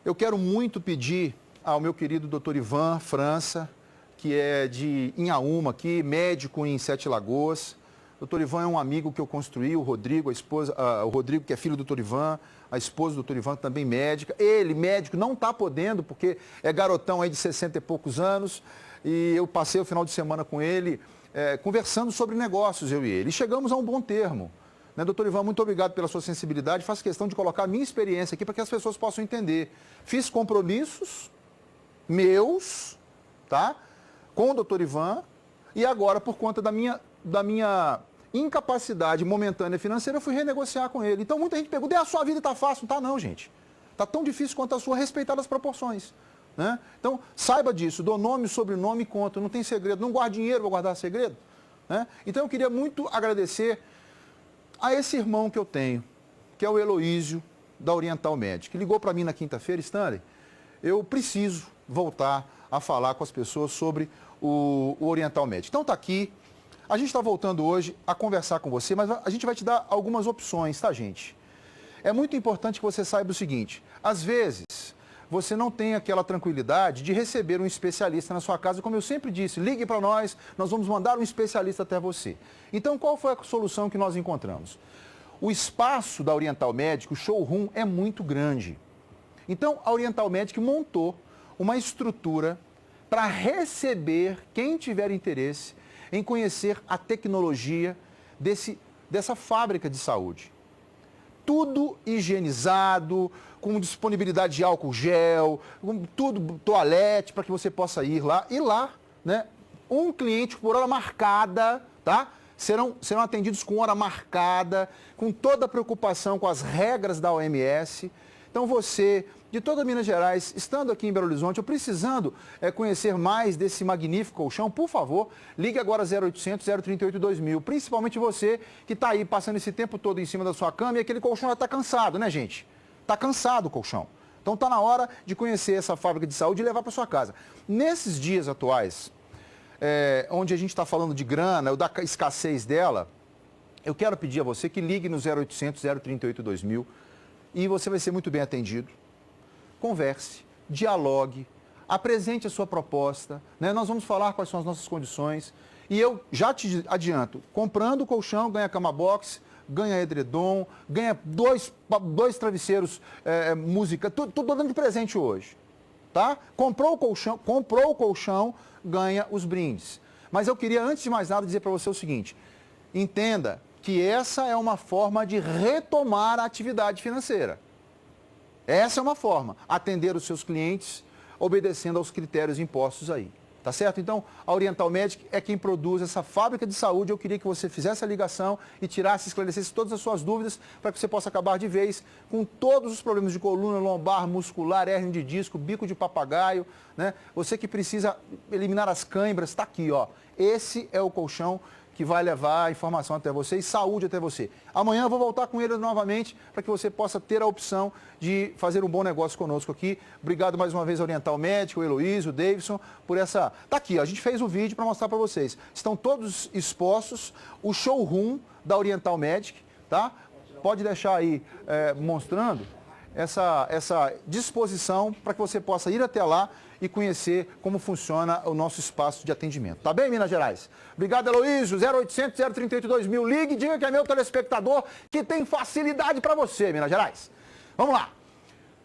Eu quero muito pedir ao meu querido Dr. Ivan França, que é de Inhaúma aqui, médico em Sete Lagoas. Dr. Ivan é um amigo que eu construí, o Rodrigo, a esposa, o Rodrigo, que é filho do Dr. Ivan, a esposa do Dr. Ivan também médica. Ele, médico, não está podendo, porque é garotão aí de 60 e poucos anos. E eu passei o final de semana com ele, conversando sobre negócios, eu e ele. E chegamos a um bom termo. Doutor Ivan, muito obrigado pela sua sensibilidade. Faço questão de colocar a minha experiência aqui para que as pessoas possam entender. Fiz compromissos meus, tá? Com o doutor Ivan e agora, por conta da minha incapacidade momentânea financeira, eu fui renegociar com ele. Então, muita gente pergunta, a sua vida está fácil? Não está não, gente. Está tão difícil quanto a sua, respeitar as proporções. Né? Então, saiba disso, dou nome, sobrenome e conta, não tem segredo, não guardo dinheiro, vou guardar segredo. Né? Então, eu queria muito agradecer a esse irmão que eu tenho, que é o Heloísio, da Oriental Med, que ligou para mim na quinta-feira, Stanley, eu preciso voltar a falar com as pessoas sobre o Oriental Med. Então está aqui, a gente está voltando hoje a conversar com você, mas a gente vai te dar algumas opções, tá, gente? É muito importante que você saiba o seguinte, às vezes você não tem aquela tranquilidade de receber um especialista na sua casa, como eu sempre disse, ligue para nós vamos mandar um especialista até você. Então, qual foi a solução que nós encontramos? O espaço da Oriental Medic, o showroom, é muito grande. Então, a Oriental Medic montou uma estrutura para receber quem tiver interesse em conhecer a tecnologia dessa fábrica de saúde. Tudo higienizado, com disponibilidade de álcool gel, com tudo, toalete, para que você possa ir lá. E lá, né, um cliente por hora marcada, tá? serão atendidos com hora marcada, com toda a preocupação com as regras da OMS. Então você, de toda Minas Gerais, estando aqui em Belo Horizonte ou precisando conhecer mais desse magnífico colchão, por favor, ligue agora 0800 038 2000. Principalmente você que está aí passando esse tempo todo em cima da sua cama e aquele colchão já está cansado, né, gente? Está cansado o colchão. Então está na hora de conhecer essa fábrica de saúde e levar para sua casa. Nesses dias atuais, onde a gente está falando de grana, ou da escassez dela, eu quero pedir a você que ligue no 0800 038 2000 e você vai ser muito bem atendido. Converse, dialogue, apresente a sua proposta, né? Nós vamos falar quais são as nossas condições. E eu já te adianto, comprando o colchão, ganha cama box, ganha edredom, ganha dois travesseiros, música, tudo dando de presente hoje, tá? Comprou o colchão, ganha os brindes. Mas eu queria, antes de mais nada, dizer para você o seguinte, entenda que essa é uma forma de retomar a atividade financeira. Essa é uma forma, atender os seus clientes, obedecendo aos critérios impostos aí. Tá certo? Então, a Oriental Medic é quem produz essa fábrica de saúde. Eu queria que você fizesse a ligação e tirasse, esclarecesse todas as suas dúvidas para que você possa acabar de vez com todos os problemas de coluna, lombar, muscular, hérnia de disco, bico de papagaio, né? Você que precisa eliminar as câimbras, está aqui, ó. Esse é o colchão que vai levar a informação até você e saúde até você. Amanhã eu vou voltar com ele novamente para que você possa ter a opção de fazer um bom negócio conosco aqui. Obrigado mais uma vez ao Oriental Médico, o Heloísio, o Davidson, por essa... Tá aqui, ó, a gente fez o vídeo para mostrar para vocês. Estão todos expostos, o showroom da Oriental Medic, tá? Pode deixar aí mostrando essa disposição para que você possa ir até lá e conhecer como funciona o nosso espaço de atendimento. Tá bem, Minas Gerais? Obrigado, Heloísio. 0800 038 2000. Ligue e diga que é meu telespectador que tem facilidade para você, Minas Gerais. Vamos lá.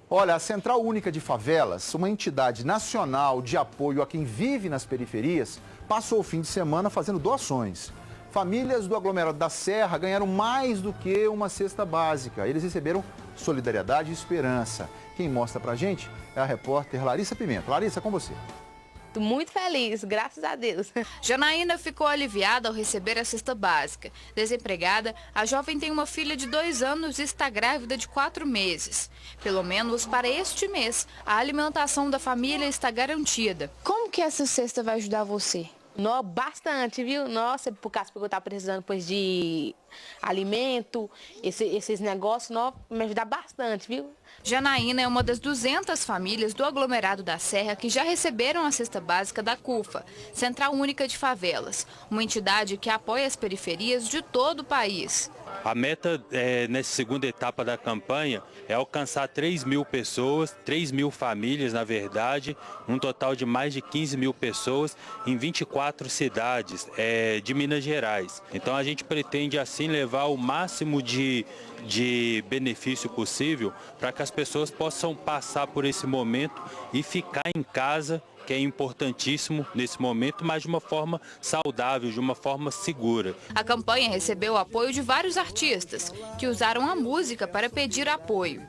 Olha, a Central Única de Favelas, uma entidade nacional de apoio a quem vive nas periferias, passou o fim de semana fazendo doações. Famílias do aglomerado da Serra ganharam mais do que uma cesta básica. Eles receberam solidariedade e esperança. Quem mostra pra gente é a repórter Larissa Pimenta. Larissa, com você. Tô muito feliz, graças a Deus. Janaína ficou aliviada ao receber a cesta básica. Desempregada, a jovem tem uma filha de 2 anos e está grávida de 4 meses. Pelo menos para este mês, a alimentação da família está garantida. Como que essa cesta vai ajudar você? Não, bastante, viu? Nossa, por causa que eu estava precisando de alimento, esses negócios, não, me ajudar bastante, viu? Janaína é uma das 200 famílias do aglomerado da Serra que já receberam a cesta básica da CUFA, Central Única de Favelas, uma entidade que apoia as periferias de todo o país. A meta nessa segunda etapa da campanha é alcançar 3.000 pessoas, 3.000 famílias, na verdade, um total de mais de 15.000 pessoas em 24 cidades de Minas Gerais. Então a gente pretende assim levar o máximo de benefício possível para que as pessoas possam passar por esse momento e ficar em casa, que é importantíssimo nesse momento, mas de uma forma saudável, de uma forma segura. A campanha recebeu o apoio de vários artistas, que usaram a música para pedir apoio.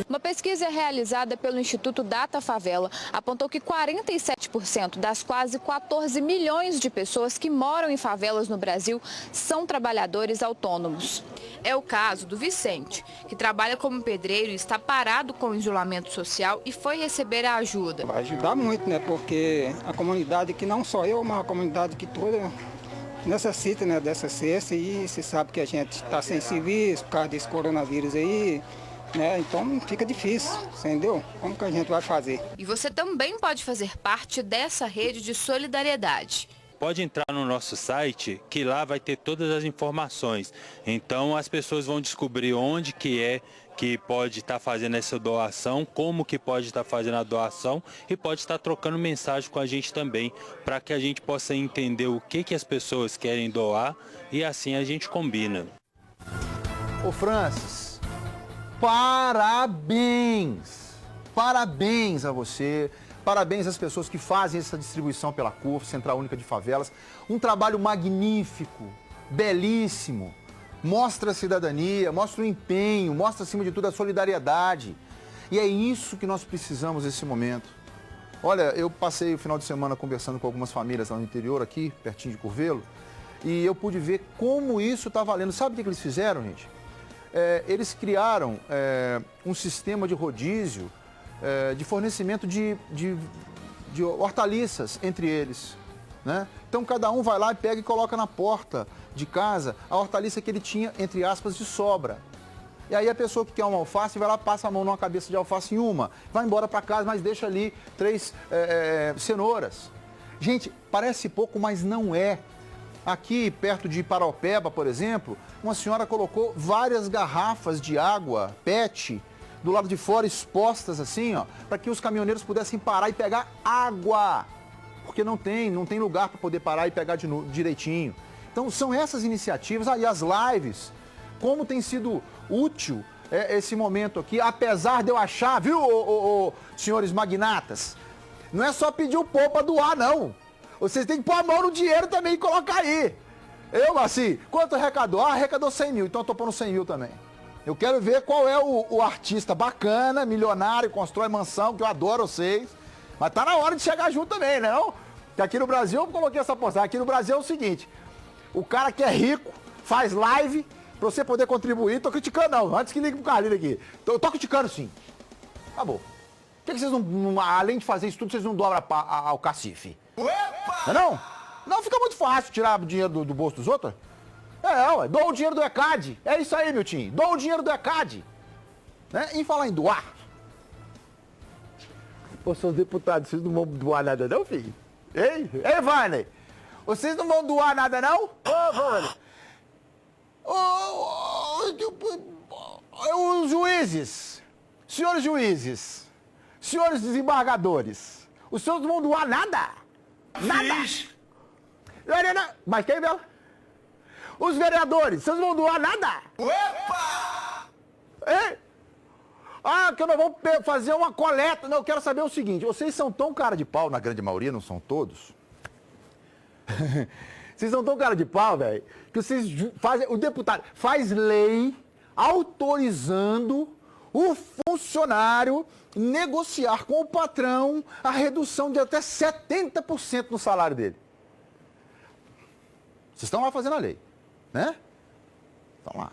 Uma pesquisa realizada pelo Instituto Data Favela apontou que 47% das quase 14 milhões de pessoas que moram em favelas no Brasil são trabalhadores autônomos. É o caso do Vicente, que trabalha como pedreiro e está parado com o isolamento social e foi receber a ajuda. Vai ajudar muito, né? Porque a comunidade, que não só eu, mas a comunidade que toda necessita, né, dessa cesta, e se sabe que a gente está sem serviço por causa desse coronavírus aí, né? Então fica difícil, entendeu? Como que a gente vai fazer? E você também pode fazer parte dessa rede de solidariedade. Pode entrar no nosso site, que lá vai ter todas as informações. Então as pessoas vão descobrir onde que pode estar fazendo essa doação, como que pode estar fazendo a doação e pode estar trocando mensagem com a gente também, para que a gente possa entender o que as pessoas querem doar e assim a gente combina. Ô Francis, parabéns! Parabéns a você! Parabéns às pessoas que fazem essa distribuição pela CUFA, Central Única de Favelas. Um trabalho magnífico, belíssimo. Mostra a cidadania, mostra o empenho, mostra acima de tudo a solidariedade. E é isso que nós precisamos nesse momento. Olha, eu passei o final de semana conversando com algumas famílias lá no interior, aqui, pertinho de Curvelo, e eu pude ver como isso está valendo. Sabe o que eles fizeram, gente? Eles criaram um sistema de rodízio, de fornecimento de hortaliças entre eles, né? Então, cada um vai lá e pega e coloca na porta de casa a hortaliça que ele tinha, entre aspas, de sobra. E aí a pessoa que quer uma alface vai lá, passa a mão numa cabeça de alface em uma, vai embora para casa, mas deixa ali 3 cenouras. Gente, parece pouco, mas não é. Aqui, perto de Paraupeba, por exemplo, uma senhora colocou várias garrafas de água, PET, do lado de fora, expostas assim, ó, para que os caminhoneiros pudessem parar e pegar água. Porque não tem lugar para poder parar e pegar direitinho. Então, são essas iniciativas. E as lives, como tem sido útil esse momento aqui, apesar de eu achar, viu, senhores magnatas, não é só pedir o povo para doar, não. Vocês têm que pôr a mão no dinheiro também e colocar aí. Eu, assim, quanto arrecadou? Arrecadou 100 mil, então eu tô pondo 100 mil também. Eu quero ver qual é o artista bacana, milionário, constrói mansão, que eu adoro vocês. Mas tá na hora de chegar junto também, não? Porque aqui no Brasil, eu coloquei essa postagem, aqui no Brasil é o seguinte, o cara que é rico, faz live, pra você poder contribuir, tô criticando não, antes que ligue pro Carlinho aqui. Eu tô criticando sim. Acabou. Por que vocês não, além de fazer isso tudo, vocês não dobram ao cacife? Não? Não fica muito fácil tirar o dinheiro do bolso dos outros? Ué, doa o dinheiro do ECAD. É isso aí, Miltinho. Doa o dinheiro do ECAD. Né? E falar em doar. Ô, seus deputados, vocês não vão doar nada não, filho? Ei, Vânia? Vocês não vão doar nada não? Ô, Vânia. Os juízes, senhores desembargadores, os senhores não vão doar nada? Nada? Mas quem, Bela? Os vereadores, vocês não vão doar nada? Opa! Que eu não vou fazer uma coleta. Não, eu quero saber o seguinte, vocês são tão cara de pau, na grande maioria, não são todos? Vocês são tão cara de pau, velho, que vocês fazem, o deputado faz lei autorizando o funcionário negociar com o patrão a redução de até 70% no salário dele. Vocês estão lá fazendo a lei, né? Estão lá.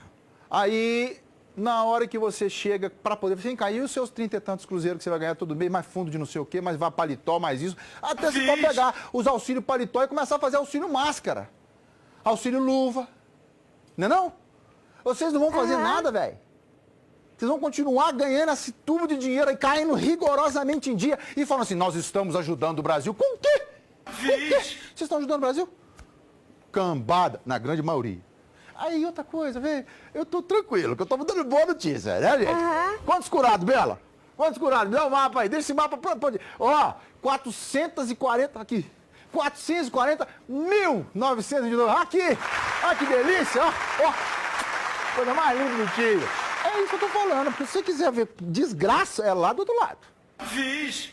Aí, na hora que você chega para poder, você encaiu os seus 30 e tantos cruzeiros que você vai ganhar todo mês, mais fundo de não sei o quê, mais vá paletó, mais isso, até você pode pegar os auxílios paletó e começar a fazer auxílio máscara, auxílio luva, não é não? Vocês não vão fazer nada, velho. Vocês vão continuar ganhando esse tubo de dinheiro e caindo rigorosamente em dia e falando assim, nós estamos ajudando o Brasil. Com o quê? Com o quê? Vocês estão ajudando o Brasil? Cambada, na grande maioria. Aí, outra coisa, velho, eu tô tranquilo, que eu tô dando boa notícia, né, gente? Quantos curados, Bela? Quantos curados? Me dá o mapa aí, deixa esse mapa pra onde? Ó, 440, aqui, 440.919, aqui, olha que delícia, ó, coisa mais linda do dia. É isso que eu tô falando, porque se você quiser ver desgraça, é lá do outro lado.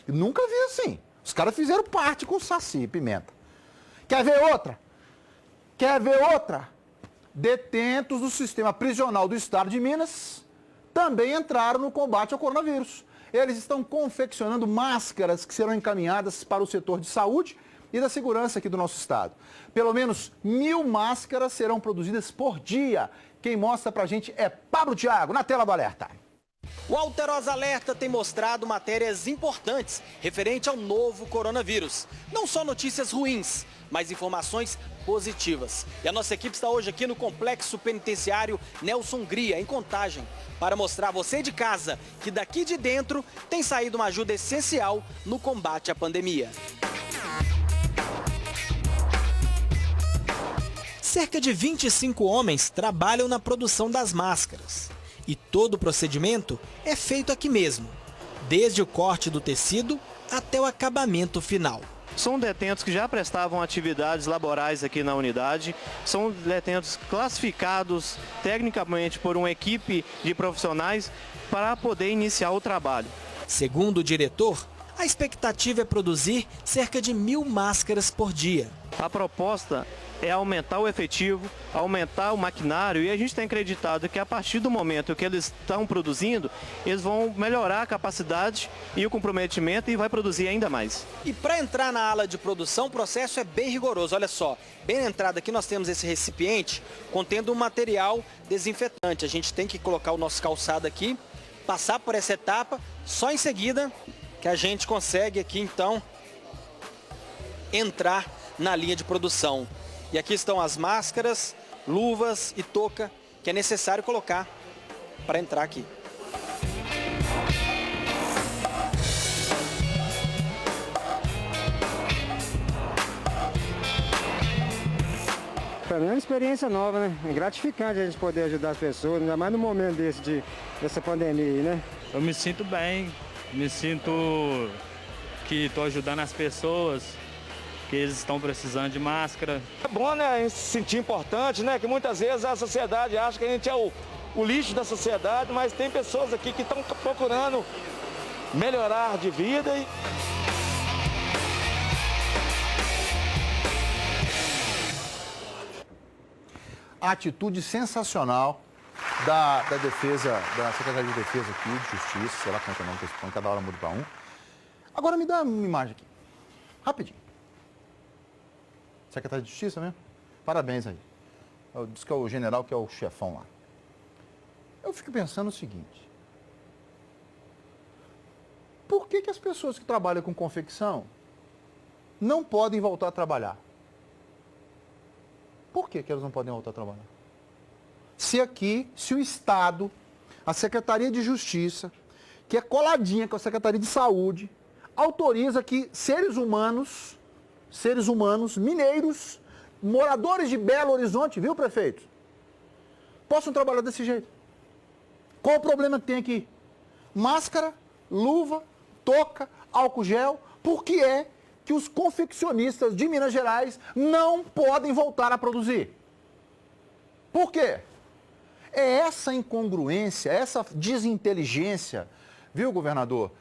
Nunca vi assim. Os caras fizeram parte com saci e pimenta. Quer ver outra? Detentos do sistema prisional do estado de Minas também entraram no combate ao coronavírus. Eles estão confeccionando máscaras que serão encaminhadas para o setor de saúde e da segurança aqui do nosso estado. Pelo menos 1.000 máscaras serão produzidas por dia. Quem mostra pra gente é Pablo Thiago, na tela do Alerta. O Alterosa Alerta tem mostrado matérias importantes referente ao novo coronavírus. Não só notícias ruins, mas informações positivas. E a nossa equipe está hoje aqui no Complexo Penitenciário Nelson Hungria, em Contagem, para mostrar a você de casa que daqui de dentro tem saído uma ajuda essencial no combate à pandemia. Cerca de 25 homens trabalham na produção das máscaras. E todo o procedimento é feito aqui mesmo, desde o corte do tecido até o acabamento final. São detentos que já prestavam atividades laborais aqui na unidade, são detentos classificados tecnicamente por uma equipe de profissionais para poder iniciar o trabalho. Segundo o diretor, a expectativa é produzir cerca de 1.000 máscaras por dia. A proposta é aumentar o efetivo, aumentar o maquinário, e a gente tem acreditado que a partir do momento que eles estão produzindo, eles vão melhorar a capacidade e o comprometimento e vai produzir ainda mais. E para entrar na ala de produção, o processo é bem rigoroso. Olha só, bem na entrada aqui nós temos esse recipiente contendo um material desinfetante. A gente tem que colocar o nosso calçado aqui, passar por essa etapa, só em seguida que a gente consegue aqui então entrar na linha de produção. E aqui estão as máscaras, luvas e touca que é necessário colocar para entrar aqui. Para mim é uma experiência nova, né? É gratificante a gente poder ajudar as pessoas, ainda mais no momento dessa pandemia aí, né? Eu me sinto bem, me sinto que estou ajudando as pessoas, que eles estão precisando de máscara. É bom, né, a gente se sentir importante, né, que muitas vezes a sociedade acha que a gente é o lixo da sociedade, mas tem pessoas aqui que estão procurando melhorar de vida e... A atitude sensacional da defesa, da Secretaria de Defesa aqui, de Justiça, sei lá quanto é o nome que eles põem, cada hora muda para um. Agora me dá uma imagem aqui, rapidinho. Secretário de Justiça mesmo? Parabéns aí. Diz que é o general que é o chefão lá. Eu fico pensando o seguinte. Por que as pessoas que trabalham com confecção não podem voltar a trabalhar? Por que elas não podem voltar a trabalhar? Se o Estado, a Secretaria de Justiça, que é coladinha com a Secretaria de Saúde, autoriza que seres humanos, mineiros, moradores de Belo Horizonte, viu, prefeito? Possam trabalhar desse jeito. Qual o problema que tem aqui? Máscara, luva, touca, álcool gel. Por que é que os confeccionistas de Minas Gerais não podem voltar a produzir? Por quê? É essa incongruência, essa desinteligência, viu, governador?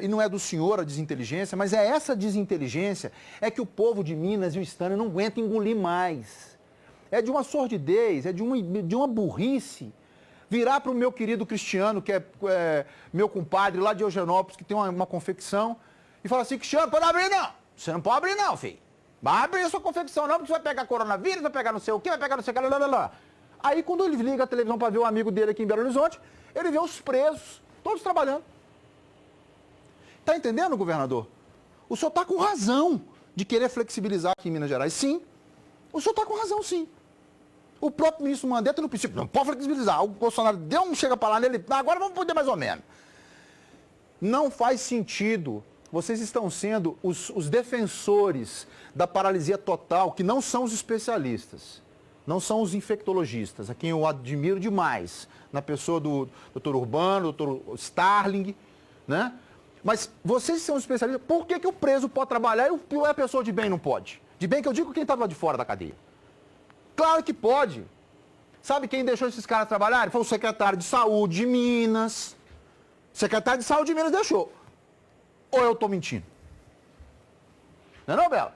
E não é do senhor a desinteligência, mas é essa desinteligência, é que o povo de Minas e o Estado não aguenta engolir mais. É de uma sordidez, é de uma burrice. Virar para o meu querido Cristiano, que é meu compadre lá de Eugenópolis, que tem uma confecção, e falar assim, Cristiano, pode abrir não. Você não pode abrir não, filho. Vai abrir a sua confecção não, porque você vai pegar coronavírus, vai pegar não sei o quê, vai pegar não sei o que, lá. Aí quando ele liga a televisão para ver o amigo dele aqui em Belo Horizonte, ele vê os presos, todos trabalhando. Está entendendo, governador? O senhor está com razão de querer flexibilizar aqui em Minas Gerais. Sim, o senhor está com razão, sim. O próprio ministro Mandetta, no princípio, não pode flexibilizar. O Bolsonaro chega para lá nele, agora vamos poder mais ou menos. Não faz sentido. Vocês estão sendo os defensores da paralisia total, que não são os especialistas, não são os infectologistas, a quem eu admiro demais, na pessoa do Dr. Urbano, Dr. Starling, né? Mas vocês são os especialistas, por que o preso pode trabalhar e a pessoa de bem não pode? De bem que eu digo quem está lá de fora da cadeia. Claro que pode. Sabe quem deixou esses caras trabalharem? Foi o secretário de Saúde de Minas. O secretário de Saúde de Minas deixou. Ou eu estou mentindo? Não é não, Bela?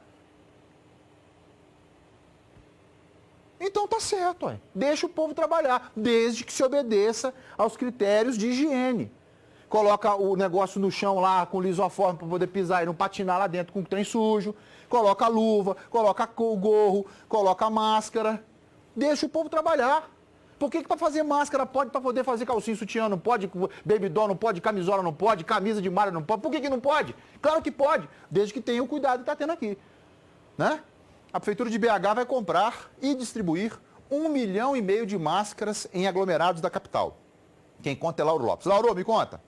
Então tá certo, ué. Deixa o povo trabalhar, desde que se obedeça aos critérios de higiene. Coloca o negócio no chão lá com lisoforme para poder pisar e não patinar lá dentro com o trem sujo. Coloca a luva, coloca o gorro, coloca a máscara. Deixa o povo trabalhar. Por que para fazer máscara pode, para poder fazer calcinha sutiã não pode, baby doll não pode, camisola não pode, camisa de malha não pode? Por que não pode? Claro que pode, desde que tenha o cuidado que está tendo aqui. Né? A Prefeitura de BH vai comprar e distribuir 1,5 milhão de máscaras em aglomerados da capital. Quem conta é Lauro Lopes. Lauro, me conta.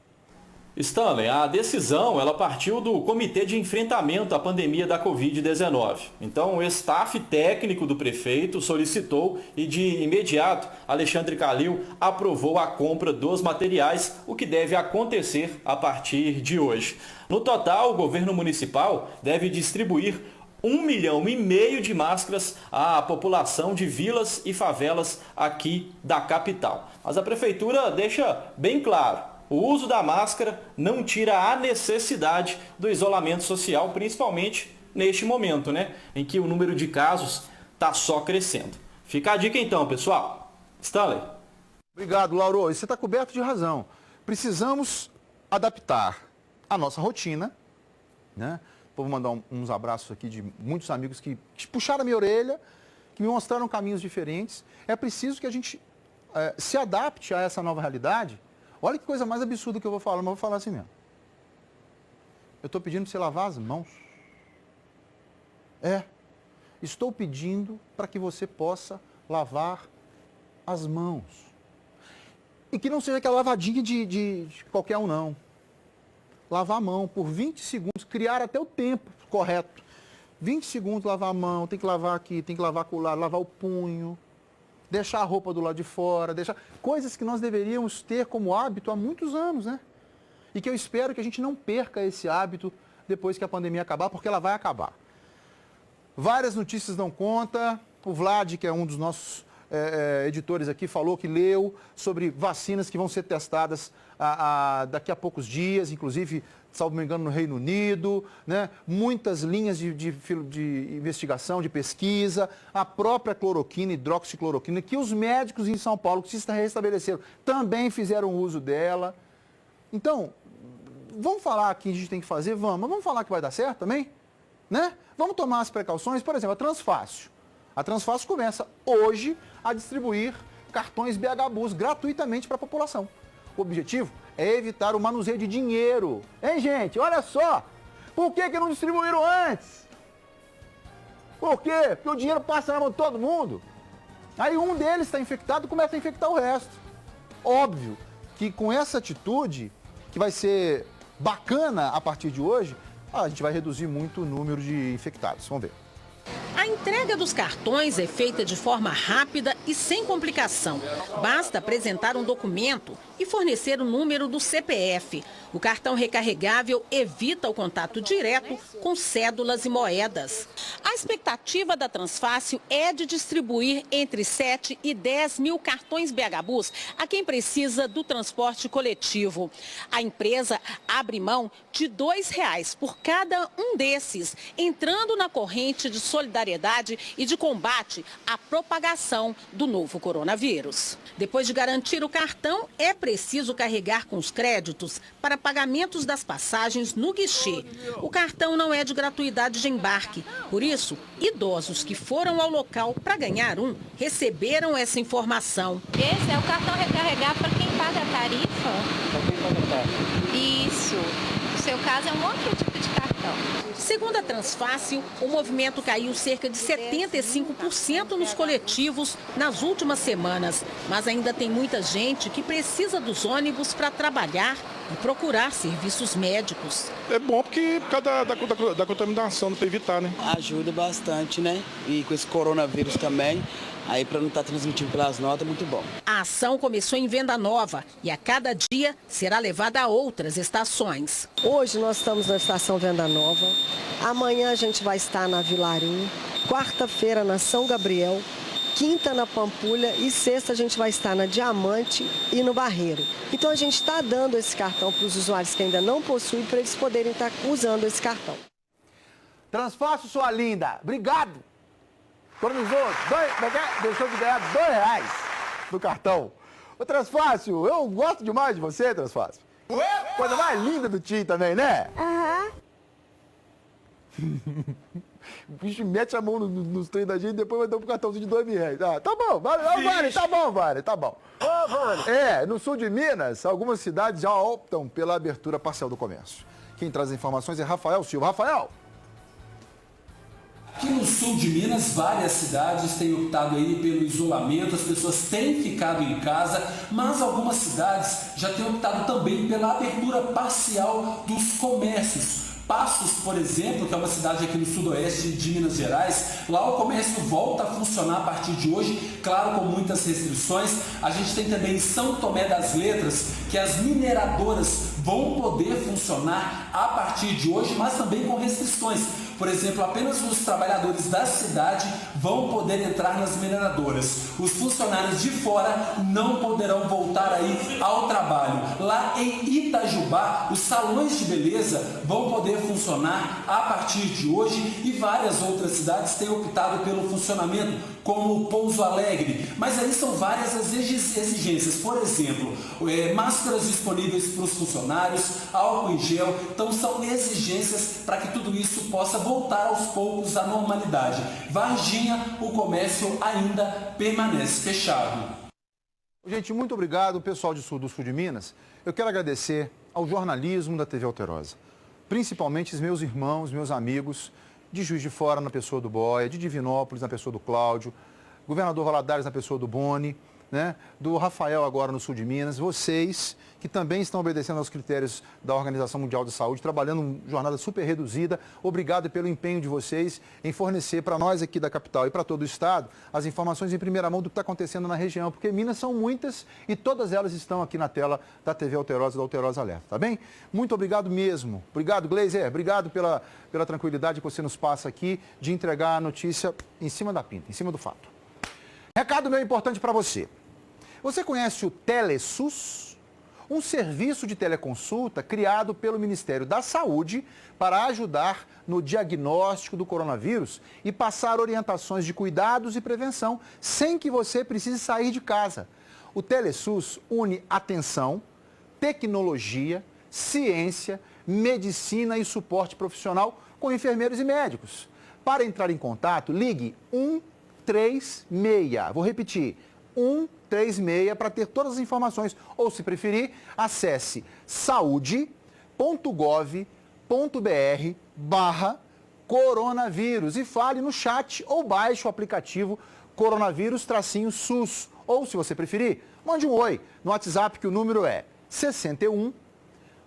Stanley, a decisão ela partiu do Comitê de Enfrentamento à Pandemia da Covid-19. Então, o staff técnico do prefeito solicitou e, de imediato, Alexandre Calil aprovou a compra dos materiais, o que deve acontecer a partir de hoje. No total, o governo municipal deve distribuir 1,5 milhão de máscaras à população de vilas e favelas aqui da capital. Mas a prefeitura deixa bem claro: o uso da máscara não tira a necessidade do isolamento social, principalmente neste momento, né, em que o número de casos está só crescendo. Fica a dica então, pessoal. Stanley. Obrigado, Lauro. E você está coberto de razão. Precisamos adaptar a nossa rotina, né? Vou mandar uns abraços aqui de muitos amigos que puxaram a minha orelha, que me mostraram caminhos diferentes. É preciso que a gente se adapte a essa nova realidade. Olha que coisa mais absurda que eu vou falar, mas eu vou falar assim mesmo. Eu estou pedindo para você lavar as mãos. Estou pedindo para que você possa lavar as mãos. E que não seja aquela lavadinha de qualquer um, não. Lavar a mão por 20 segundos, criar até o tempo correto. 20 segundos lavar a mão, tem que lavar aqui, tem que lavar com o lado, lavar o punho, deixar a roupa do lado de fora, deixar coisas que nós deveríamos ter como hábito há muitos anos, né? E que eu espero que a gente não perca esse hábito depois que a pandemia acabar, porque ela vai acabar. Várias notícias dão conta. O Vlad, que é um dos nossos editores aqui, falou que leu sobre vacinas que vão ser testadas daqui a poucos dias, inclusive, salvo me engano, no Reino Unido, né? Muitas linhas de investigação, de pesquisa, a própria cloroquina, hidroxicloroquina, que os médicos em São Paulo que se restabeleceram também fizeram uso dela. Então, vamos falar que a gente tem que fazer? Vamos. Mas vamos falar que vai dar certo também? Né? Vamos tomar as precauções. Por exemplo, a Transfácil. A Transfácil começa hoje a distribuir cartões BH Bus gratuitamente para a população. O objetivo é evitar o manuseio de dinheiro. Hein, gente? Olha só. Por que não distribuíram antes? Por quê? Porque o dinheiro passa na mão de todo mundo. Aí um deles está infectado e começa a infectar o resto. Óbvio que com essa atitude, que vai ser bacana a partir de hoje, a gente vai reduzir muito o número de infectados. Vamos ver. A entrega dos cartões é feita de forma rápida e sem complicação. Basta apresentar um documento e fornecer o número do CPF. O cartão recarregável evita o contato direto com cédulas e moedas. A expectativa da Transfácil é de distribuir entre 7 e 10 mil cartões BH Bus a quem precisa do transporte coletivo. A empresa abre mão de R$ 2,00 por cada um desses, entrando na corrente de solidariedade e de combate à propagação do novo coronavírus. Depois de garantir o cartão, é preciso carregar com os créditos para pagamentos das passagens no guichê. O cartão não é de gratuidade de embarque. Por isso, idosos que foram ao local para ganhar um receberam essa informação. Esse é o cartão recarregar para quem paga a tarifa? Para quem paga a tarifa. Isso. No seu caso, é um outro tipo de cartão. Segundo a Transfácil, o movimento caiu cerca de 75% nos coletivos nas últimas semanas. Mas ainda tem muita gente que precisa dos ônibus para trabalhar e procurar serviços médicos. É bom porque por causa da contaminação, para evitar, né? Ajuda bastante, né? E com esse coronavírus também. Aí, para não estar transmitindo pelas notas, é muito bom. A ação começou em Venda Nova e a cada dia será levada a outras estações. Hoje nós estamos na estação Venda Nova, amanhã a gente vai estar na Vilarim, quarta-feira na São Gabriel, quinta na Pampulha e sexta a gente vai estar na Diamante e no Barreiro. Então a gente está dando esse cartão para os usuários que ainda não possuem, para eles poderem estar usando esse cartão. Transfácil, sua linda. Obrigado. Economizou, deixou de ganhar R$ 2,00 no cartão. Ô, Transfácil, eu gosto demais de você, Transfácil. Coisa mais linda do Tim também, né? Aham. O bicho mete a mão nos trem da gente e depois vai dar um cartãozinho de R$ 2.000. Ah, tá bom, Vale, tá bom, Vale, tá bom. Ô, Vale. No sul de Minas, algumas cidades já optam pela abertura parcial do comércio. Quem traz as informações é Rafael Silva. Rafael. Aqui no sul de Minas, várias cidades têm optado aí pelo isolamento, as pessoas têm ficado em casa, mas algumas cidades já têm optado também pela abertura parcial dos comércios. Passos, por exemplo, que é uma cidade aqui no sudoeste de Minas Gerais, lá o comércio volta a funcionar a partir de hoje, claro, com muitas restrições. A gente tem também São Tomé das Letras, que as mineradoras vão poder funcionar a partir de hoje, mas também com restrições. Por exemplo, apenas os trabalhadores da cidade vão poder entrar nas mineradoras. Os funcionários de fora não poderão voltar aí ao trabalho. Lá em Itajubá, os salões de beleza vão poder funcionar a partir de hoje e várias outras cidades têm optado pelo funcionamento, como Pouso Alegre. Mas aí são várias as exigências. Por exemplo, máscaras disponíveis para os funcionários, álcool em gel. Então são exigências para que tudo isso possa voltar aos poucos à normalidade. Varginha, o comércio ainda permanece fechado. Gente, muito obrigado, pessoal do sul de Minas. Eu quero agradecer ao jornalismo da TV Alterosa, principalmente os meus irmãos, meus amigos de Juiz de Fora, na pessoa do Boia, de Divinópolis, na pessoa do Cláudio, governador Valadares, na pessoa do Boni, né, do Rafael agora no sul de Minas, vocês que também estão obedecendo aos critérios da Organização Mundial de Saúde, trabalhando uma jornada super reduzida. Obrigado pelo empenho de vocês em fornecer para nós aqui da capital e para todo o estado as informações em primeira mão do que está acontecendo na região, porque Minas são muitas e todas elas estão aqui na tela da TV Alterosa, da Alterosa Alerta, tá bem? Muito obrigado mesmo. Obrigado, Gleiser. Obrigado pela tranquilidade que você nos passa aqui de entregar a notícia em cima da pinta, em cima do fato. Recado meu importante para você. Você conhece o TeleSUS? Um serviço de teleconsulta criado pelo Ministério da Saúde para ajudar no diagnóstico do coronavírus e passar orientações de cuidados e prevenção sem que você precise sair de casa. O TeleSUS une atenção, tecnologia, ciência, medicina e suporte profissional com enfermeiros e médicos. Para entrar em contato, ligue 136. Vou repetir, 136 para ter todas as informações. Ou, se preferir, acesse saude.gov.br/coronavírus e fale no chat ou baixe o aplicativo Coronavírus-SUS. Ou, se você preferir, mande um oi no WhatsApp, que o número é 61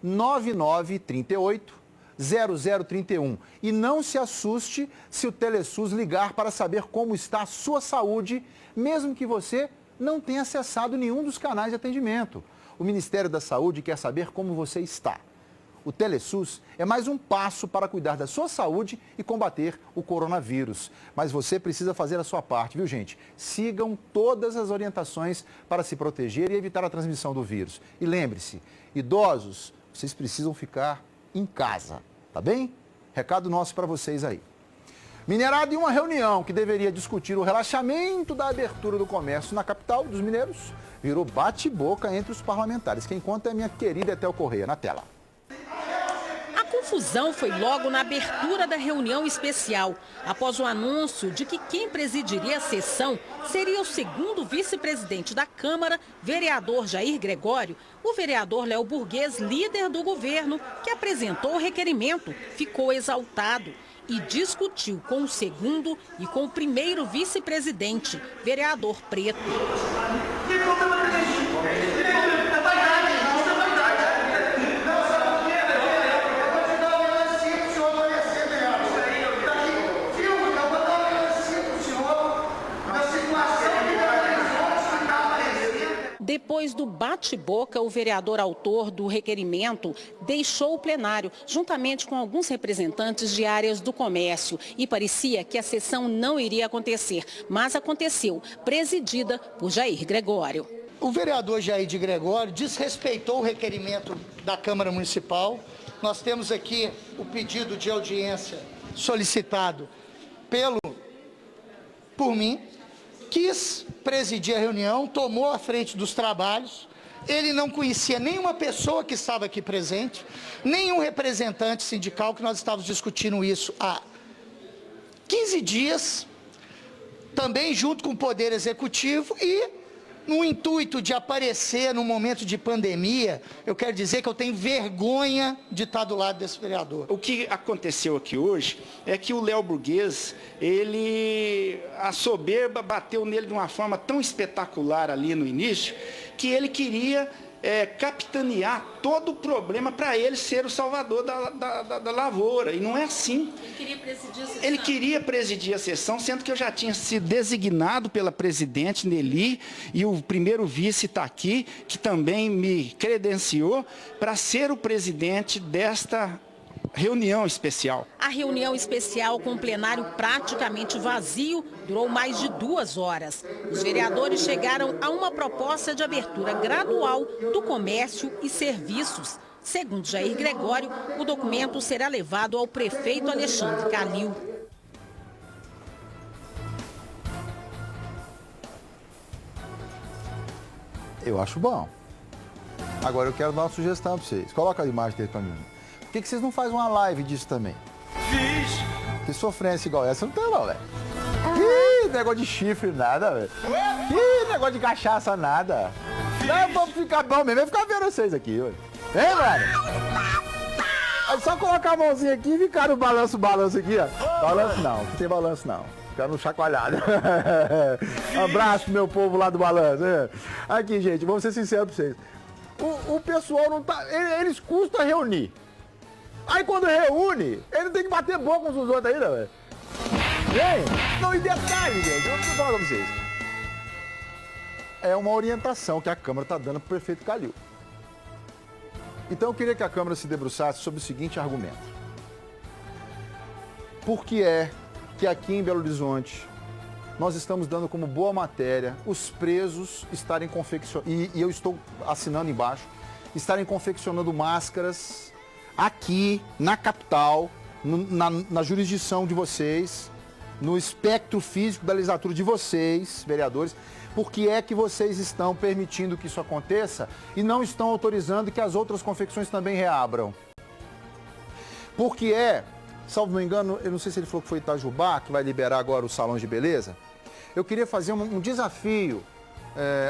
9938 0031. E não se assuste se o TeleSUS ligar para saber como está a sua saúde, mesmo que você não tenha acessado nenhum dos canais de atendimento. O Ministério da Saúde quer saber como você está. O TeleSUS é mais um passo para cuidar da sua saúde e combater o coronavírus. Mas você precisa fazer a sua parte, viu, gente? Sigam todas as orientações para se proteger e evitar a transmissão do vírus. E lembre-se, idosos, vocês precisam ficar em casa, tá bem? Recado nosso para vocês aí. Minerado, em uma reunião que deveria discutir o relaxamento da abertura do comércio na capital dos mineiros, virou bate-boca entre os parlamentares. Quem conta é a minha querida Etel Correia, na tela. A confusão foi logo na abertura da reunião especial, após o anúncio de que quem presidiria a sessão seria o segundo vice-presidente da Câmara, vereador Jair Gregório. O vereador Léo Burguês, líder do governo, que apresentou o requerimento, ficou exaltado e discutiu com o segundo e com o primeiro vice-presidente, vereador Preto. Depois do bate-boca, o vereador autor do requerimento deixou o plenário, juntamente com alguns representantes de áreas do comércio. E parecia que a sessão não iria acontecer, mas aconteceu, presidida por Jair Gregório. O vereador Jair de Gregório desrespeitou o requerimento da Câmara Municipal. Nós temos aqui o pedido de audiência solicitado por mim. Quis presidir a reunião, tomou a frente dos trabalhos. Ele não conhecia nenhuma pessoa que estava aqui presente, nenhum representante sindical, que nós estávamos discutindo isso há 15 dias, também junto com o Poder Executivo, e no intuito de aparecer num momento de pandemia, eu quero dizer que eu tenho vergonha de estar do lado desse vereador. O que aconteceu aqui hoje é que o Léo Burguês, a soberba bateu nele de uma forma tão espetacular ali no início, que ele queria capitanear todo o problema para ele ser o salvador da lavoura. E não é assim. Ele queria presidir a sessão, sendo que eu já tinha sido designado pela presidente Nelly, e o primeiro vice está aqui, que também me credenciou para ser o presidente desta reunião especial. A reunião especial com o plenário praticamente vazio durou mais de 2 horas. Os vereadores chegaram a uma proposta de abertura gradual do comércio e serviços. Segundo Jair Gregório, o documento será levado ao prefeito Alexandre Calil. Eu acho bom. Agora eu quero dar uma sugestão para vocês. Coloca a imagem dele para mim. Por que vocês não fazem uma live disso também? Que sofrência igual essa não tem não, velho. Ih, negócio de chifre nada, velho. Ih, negócio de cachaça nada. Não, vamos ficar bom mesmo. Vai ficar vendo vocês aqui, velho. Hein, mano? É só colocar a mãozinha aqui e ficar no balanço aqui, ó. Balanço não tem balanço não. Ficar no chacoalhado. Abraço, meu povo lá do balanço. Aqui, gente, vamos ser sinceros pra vocês. O pessoal não tá... Eles custam reunir. Aí quando reúne, ele tem que bater boca uns dos outros ainda, velho. Não, e detalhe, gente, eu vou falar pra vocês. É uma orientação que a Câmara tá dando pro prefeito Calil. Então eu queria que a Câmara se debruçasse sobre o seguinte argumento. Por que é que aqui em Belo Horizonte nós estamos dando como boa matéria os presos estarem confeccionando, e eu estou assinando embaixo, estarem confeccionando máscaras aqui na capital, na jurisdição de vocês, no espectro físico da legislatura de vocês, vereadores, por que é que vocês estão permitindo que isso aconteça e não estão autorizando que as outras confecções também reabram? Porque salvo me engano, eu não sei se ele falou que foi Itajubá, que vai liberar agora os salões de beleza. Eu queria fazer um desafio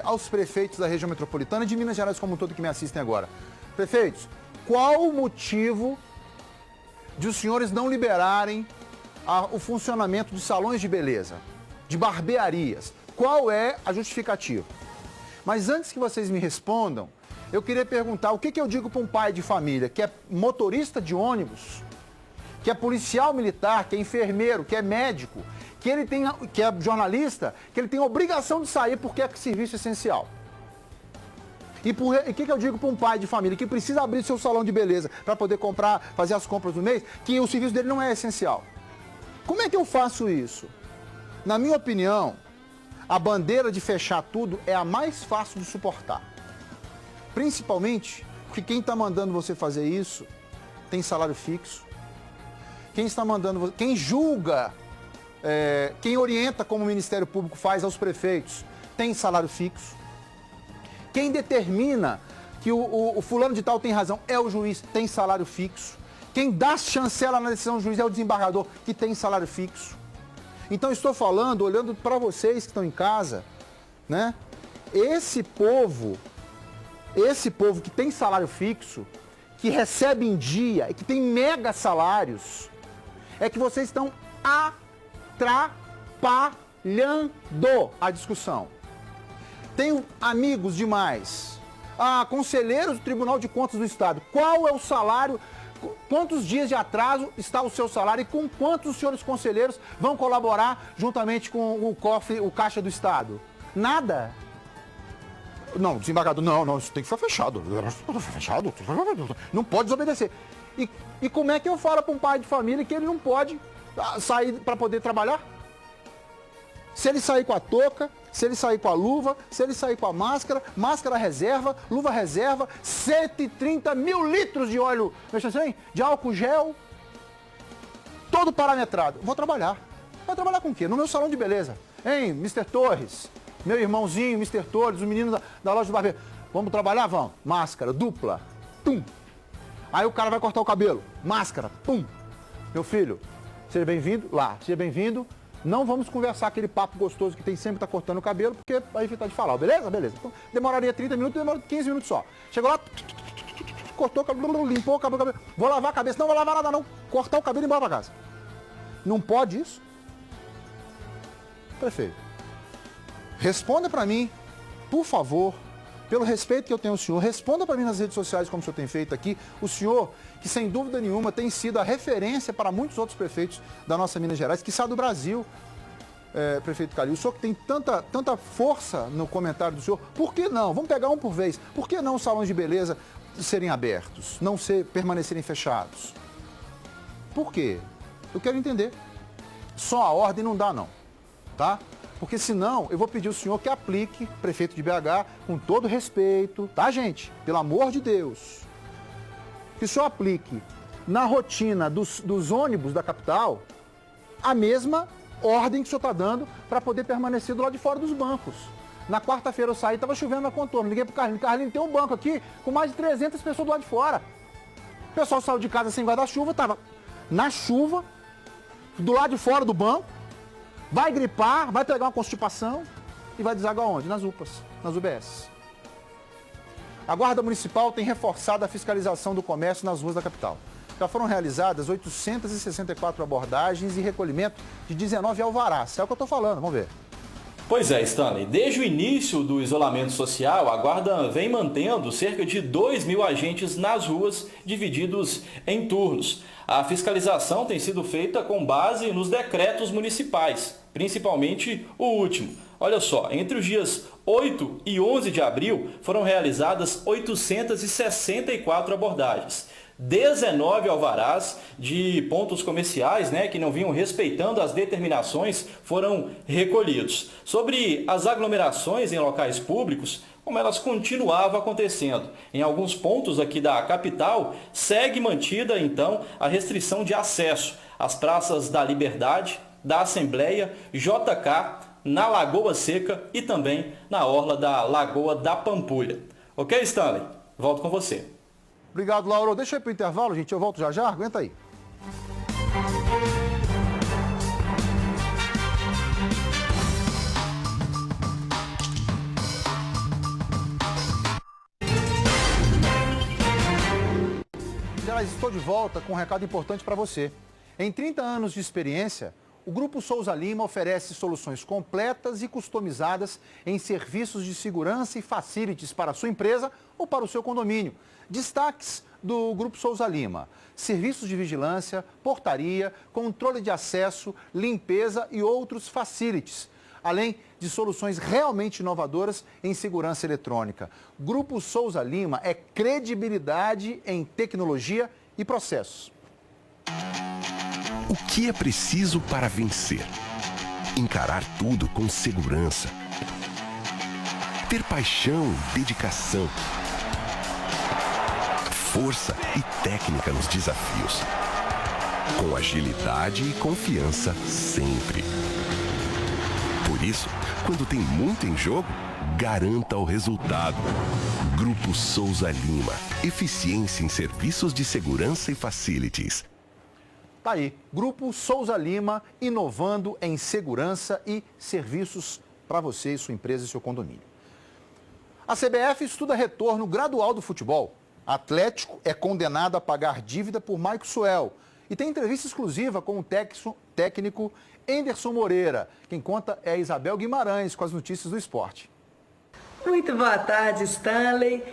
aos prefeitos da região metropolitana e de Minas Gerais como um todo que me assistem agora. Prefeitos, qual o motivo de os senhores não liberarem o funcionamento de salões de beleza, de barbearias? Qual é a justificativa? Mas antes que vocês me respondam, eu queria perguntar o que eu digo para um pai de família que é motorista de ônibus, que é policial militar, que é enfermeiro, que é médico, que é jornalista, que ele tem a obrigação de sair porque é serviço essencial. E o que eu digo para um pai de família que precisa abrir seu salão de beleza para poder comprar, fazer as compras do mês, que o serviço dele não é essencial? Como é que eu faço isso? Na minha opinião, a bandeira de fechar tudo é a mais fácil de suportar. Principalmente porque quem está mandando você fazer isso tem salário fixo. Quem está mandando, quem julga, quem orienta como o Ministério Público faz aos prefeitos, tem salário fixo. Quem determina que o fulano de tal tem razão é o juiz, tem salário fixo. Quem dá chancela na decisão do juiz é o desembargador, que tem salário fixo. Então estou falando, olhando para vocês que estão em casa, né? Esse povo que tem salário fixo, que recebe em dia e que tem mega salários, é que vocês estão atrapalhando a discussão. Tenho amigos demais, conselheiros do Tribunal de Contas do Estado. Qual é o salário, quantos dias de atraso está o seu salário e com quantos os senhores conselheiros vão colaborar juntamente com o cofre, o caixa do Estado? Nada. Não, desembargador, não, isso tem que ficar fechado. Fechado? Não pode desobedecer. E como é que eu falo para um pai de família que ele não pode sair para poder trabalhar? Se ele sair com a touca, se ele sair com a luva, se ele sair com a máscara reserva, luva reserva, 130 mil litros de óleo, de álcool gel, todo parametrado. Vou trabalhar. Vai trabalhar com o quê? No meu salão de beleza. Hein, Mr. Torres, meu irmãozinho, Mr. Torres, os meninos da loja do barbeiro. Vamos trabalhar? Vamos. Máscara, dupla, pum. Aí o cara vai cortar o cabelo, máscara, pum. Meu filho, seja bem-vindo lá, seja bem-vindo. Não vamos conversar aquele papo gostoso que tem sempre que tá cortando o cabelo, porque vai evitar de falar, beleza? Beleza. Então, demoraria 30 minutos, demora 15 minutos só. Chegou lá, cortou o cabelo, limpou o cabelo. Vou lavar a cabeça, não vou lavar nada não. Cortar o cabelo e ir embora pra casa. Não pode isso? Prefeito, responda pra mim, por favor, pelo respeito que eu tenho ao senhor, responda para mim nas redes sociais como o senhor tem feito aqui. O senhor, que sem dúvida nenhuma tem sido a referência para muitos outros prefeitos da nossa Minas Gerais, que sai do Brasil, prefeito Calil. O senhor que tem tanta força no comentário do senhor, por que não? Vamos pegar um por vez. Por que não os salões de beleza serem abertos, permanecerem fechados? Por quê? Eu quero entender. Só a ordem não dá, não. Tá? Porque senão eu vou pedir ao senhor que aplique, prefeito de BH, com todo respeito, tá, gente? Pelo amor de Deus. Que o senhor aplique na rotina dos ônibus da capital a mesma ordem que o senhor está dando para poder permanecer do lado de fora dos bancos. Na quarta-feira eu saí, estava chovendo na Contorno, liguei pro Carlinhos. Carlinhos, tem um banco aqui com mais de 300 pessoas do lado de fora. O pessoal saiu de casa sem guarda-chuva, estava na chuva, do lado de fora do banco, vai gripar, vai pegar uma constipação e vai desaguar onde? Nas UPAs, nas UBS. A Guarda Municipal tem reforçado a fiscalização do comércio nas ruas da capital. Já foram realizadas 864 abordagens e recolhimento de 19 alvarás. É o que eu estou falando, vamos ver. Pois é, Stanley. Desde o início do isolamento social, a Guarda vem mantendo cerca de 2.000 agentes nas ruas, divididos em turnos. A fiscalização tem sido feita com base nos decretos municipais, principalmente o último. Olha só, entre os dias 8 e 11 de abril foram realizadas 864 abordagens. 19 alvarás de pontos comerciais, que não vinham respeitando as determinações, foram recolhidos. Sobre as aglomerações em locais públicos, como elas continuavam acontecendo. Em alguns pontos aqui da capital, segue mantida, então, a restrição de acesso às praças da Liberdade, da Assembleia, JK, na Lagoa Seca e também na orla da Lagoa da Pampulha. Ok, Stanley? Volto com você. Obrigado, Lauro. Deixa eu ir para o intervalo, gente. Eu volto já já. Aguenta aí. Já estou de volta com um recado importante para você. Em 30 anos de experiência, o Grupo Souza Lima oferece soluções completas e customizadas em serviços de segurança e facilities para a sua empresa ou para o seu condomínio. Destaques do Grupo Souza Lima: serviços de vigilância, portaria, controle de acesso, limpeza e outros facilities, além de soluções realmente inovadoras em segurança eletrônica. Grupo Souza Lima é credibilidade em tecnologia e processos. O que é preciso para vencer? Encarar tudo com segurança. Ter paixão e dedicação. Força e técnica nos desafios. Com agilidade e confiança sempre. Por isso, quando tem muito em jogo, garanta o resultado. Grupo Souza Lima. Eficiência em serviços de segurança e facilities. Tá aí, Grupo Souza Lima, inovando em segurança e serviços para você, sua empresa e seu condomínio. A CBF estuda retorno gradual do futebol. Atlético é condenado a pagar dívida por Maico Suel. E tem entrevista exclusiva com o técnico Anderson Moreira. Quem conta é a Isabel Guimarães com as notícias do esporte. Muito boa tarde, Stanley.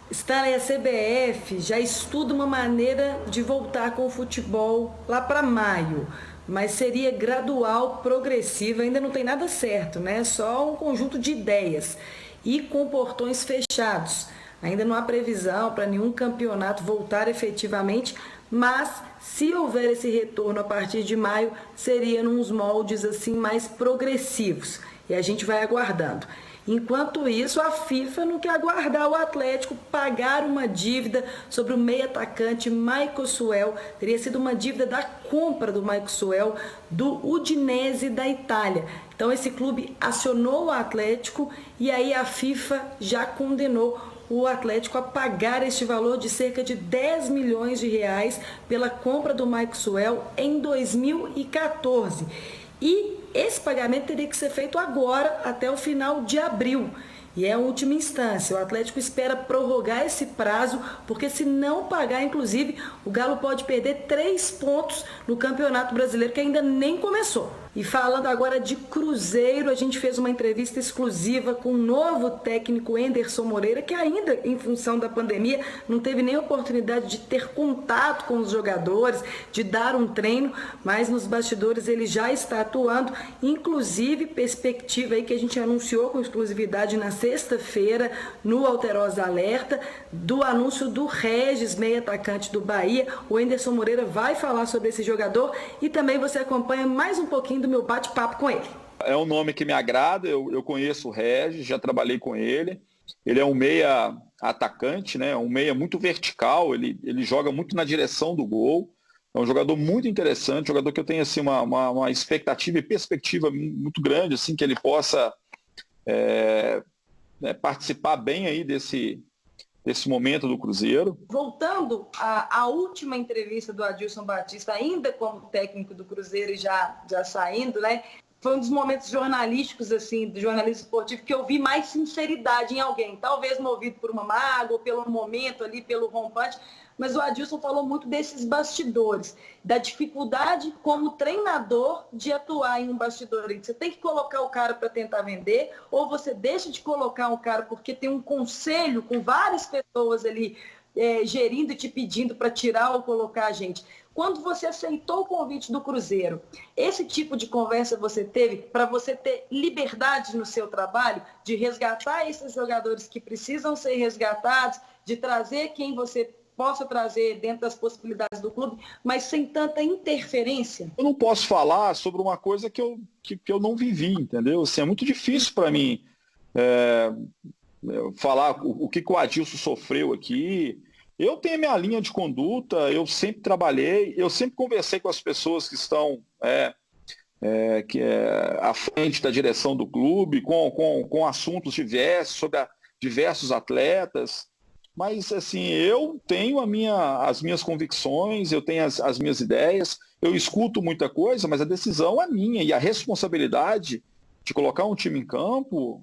Stanley, a CBF já estuda uma maneira de voltar com o futebol lá para maio, mas seria gradual, progressiva, ainda não tem nada certo, né? Só um conjunto de ideias e com portões fechados. Ainda não há previsão para nenhum campeonato voltar efetivamente, mas se houver esse retorno a partir de maio, seria nos moldes assim mais progressivos e a gente vai aguardando. Enquanto isso, a FIFA não quer aguardar o Atlético pagar uma dívida sobre o meio atacante Maico Suel. Teria sido uma dívida da compra do Maico Suel do Udinese da Itália. Então esse clube acionou o Atlético e aí a FIFA já condenou o Atlético a pagar este valor de cerca de 10 milhões de reais pela compra do Maico Suel em 2014. E esse pagamento teria que ser feito agora, até o final de abril. E é a última instância. O Atlético espera prorrogar esse prazo, porque se não pagar, inclusive, o Galo pode perder 3 pontos no Campeonato Brasileiro, que ainda nem começou. E falando agora de Cruzeiro, a gente fez uma entrevista exclusiva com o novo técnico Enderson Moreira, que ainda, em função da pandemia, não teve nem oportunidade de ter contato com os jogadores, de dar um treino, mas nos bastidores ele já está atuando, inclusive perspectiva aí que a gente anunciou com exclusividade na sexta-feira, no Alterosa Alerta, do anúncio do Regis, meio atacante do Bahia. O Enderson Moreira vai falar sobre esse jogador e também você acompanha mais um pouquinho do meu bate-papo com ele. É um nome que me agrada, eu conheço o Regis, já trabalhei com ele. Ele é um meia atacante, né? Um meia muito vertical, ele joga muito na direção do gol. É um jogador muito interessante, um jogador que eu tenho assim, uma expectativa e perspectiva muito grande, assim, que ele possa participar bem aí desse momento do Cruzeiro. Voltando à última entrevista do Adilson Batista, ainda como técnico do Cruzeiro e já saindo, né? Foi um dos momentos jornalísticos, assim, do jornalismo esportivo, que eu vi mais sinceridade em alguém. Talvez movido por uma mágoa, ou pelo momento ali, pelo rompante. Mas o Adilson falou muito desses bastidores, da dificuldade como treinador de atuar em um bastidor. Você tem que colocar o cara para tentar vender, ou você deixa de colocar um cara porque tem um conselho com várias pessoas ali gerindo e te pedindo para tirar ou colocar a gente. Quando você aceitou o convite do Cruzeiro, esse tipo de conversa você teve para você ter liberdade no seu trabalho, de resgatar esses jogadores que precisam ser resgatados, de trazer quem você possa trazer dentro das possibilidades do clube, mas sem tanta interferência? Eu não posso falar sobre uma coisa que eu não vivi, entendeu? Assim, é muito difícil para mim falar o que o Adilson sofreu aqui. Eu tenho a minha linha de conduta, eu sempre trabalhei, eu sempre conversei com as pessoas que estão à frente da direção do clube, com assuntos diversos, sobre diversos atletas. Mas, assim, eu tenho as minhas convicções, eu tenho as minhas ideias, eu escuto muita coisa, mas a decisão é minha e a responsabilidade de colocar um time em campo,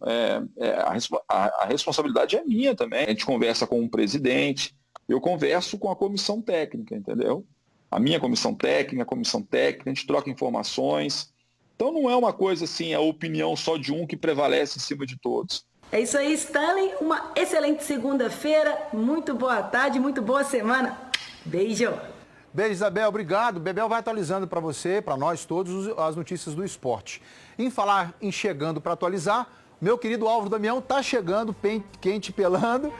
a responsabilidade é minha também. A gente conversa com o presidente, eu converso com a comissão técnica, entendeu? A minha comissão técnica, a gente troca informações. Então não é uma coisa assim, a opinião só de um que prevalece em cima de todos. É isso aí, Stanley. Uma excelente segunda-feira, muito boa tarde, muito boa semana. Beijo. Beijo, Isabel, obrigado. Bebel vai atualizando para você, para nós todos, as notícias do esporte. Em falar em chegando para atualizar, meu querido Álvaro Damião está chegando, quente pelando,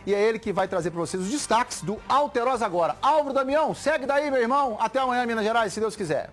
e é ele que vai trazer para vocês os destaques do Alterosa agora. Álvaro Damião, segue daí, meu irmão. Até amanhã, Minas Gerais, se Deus quiser.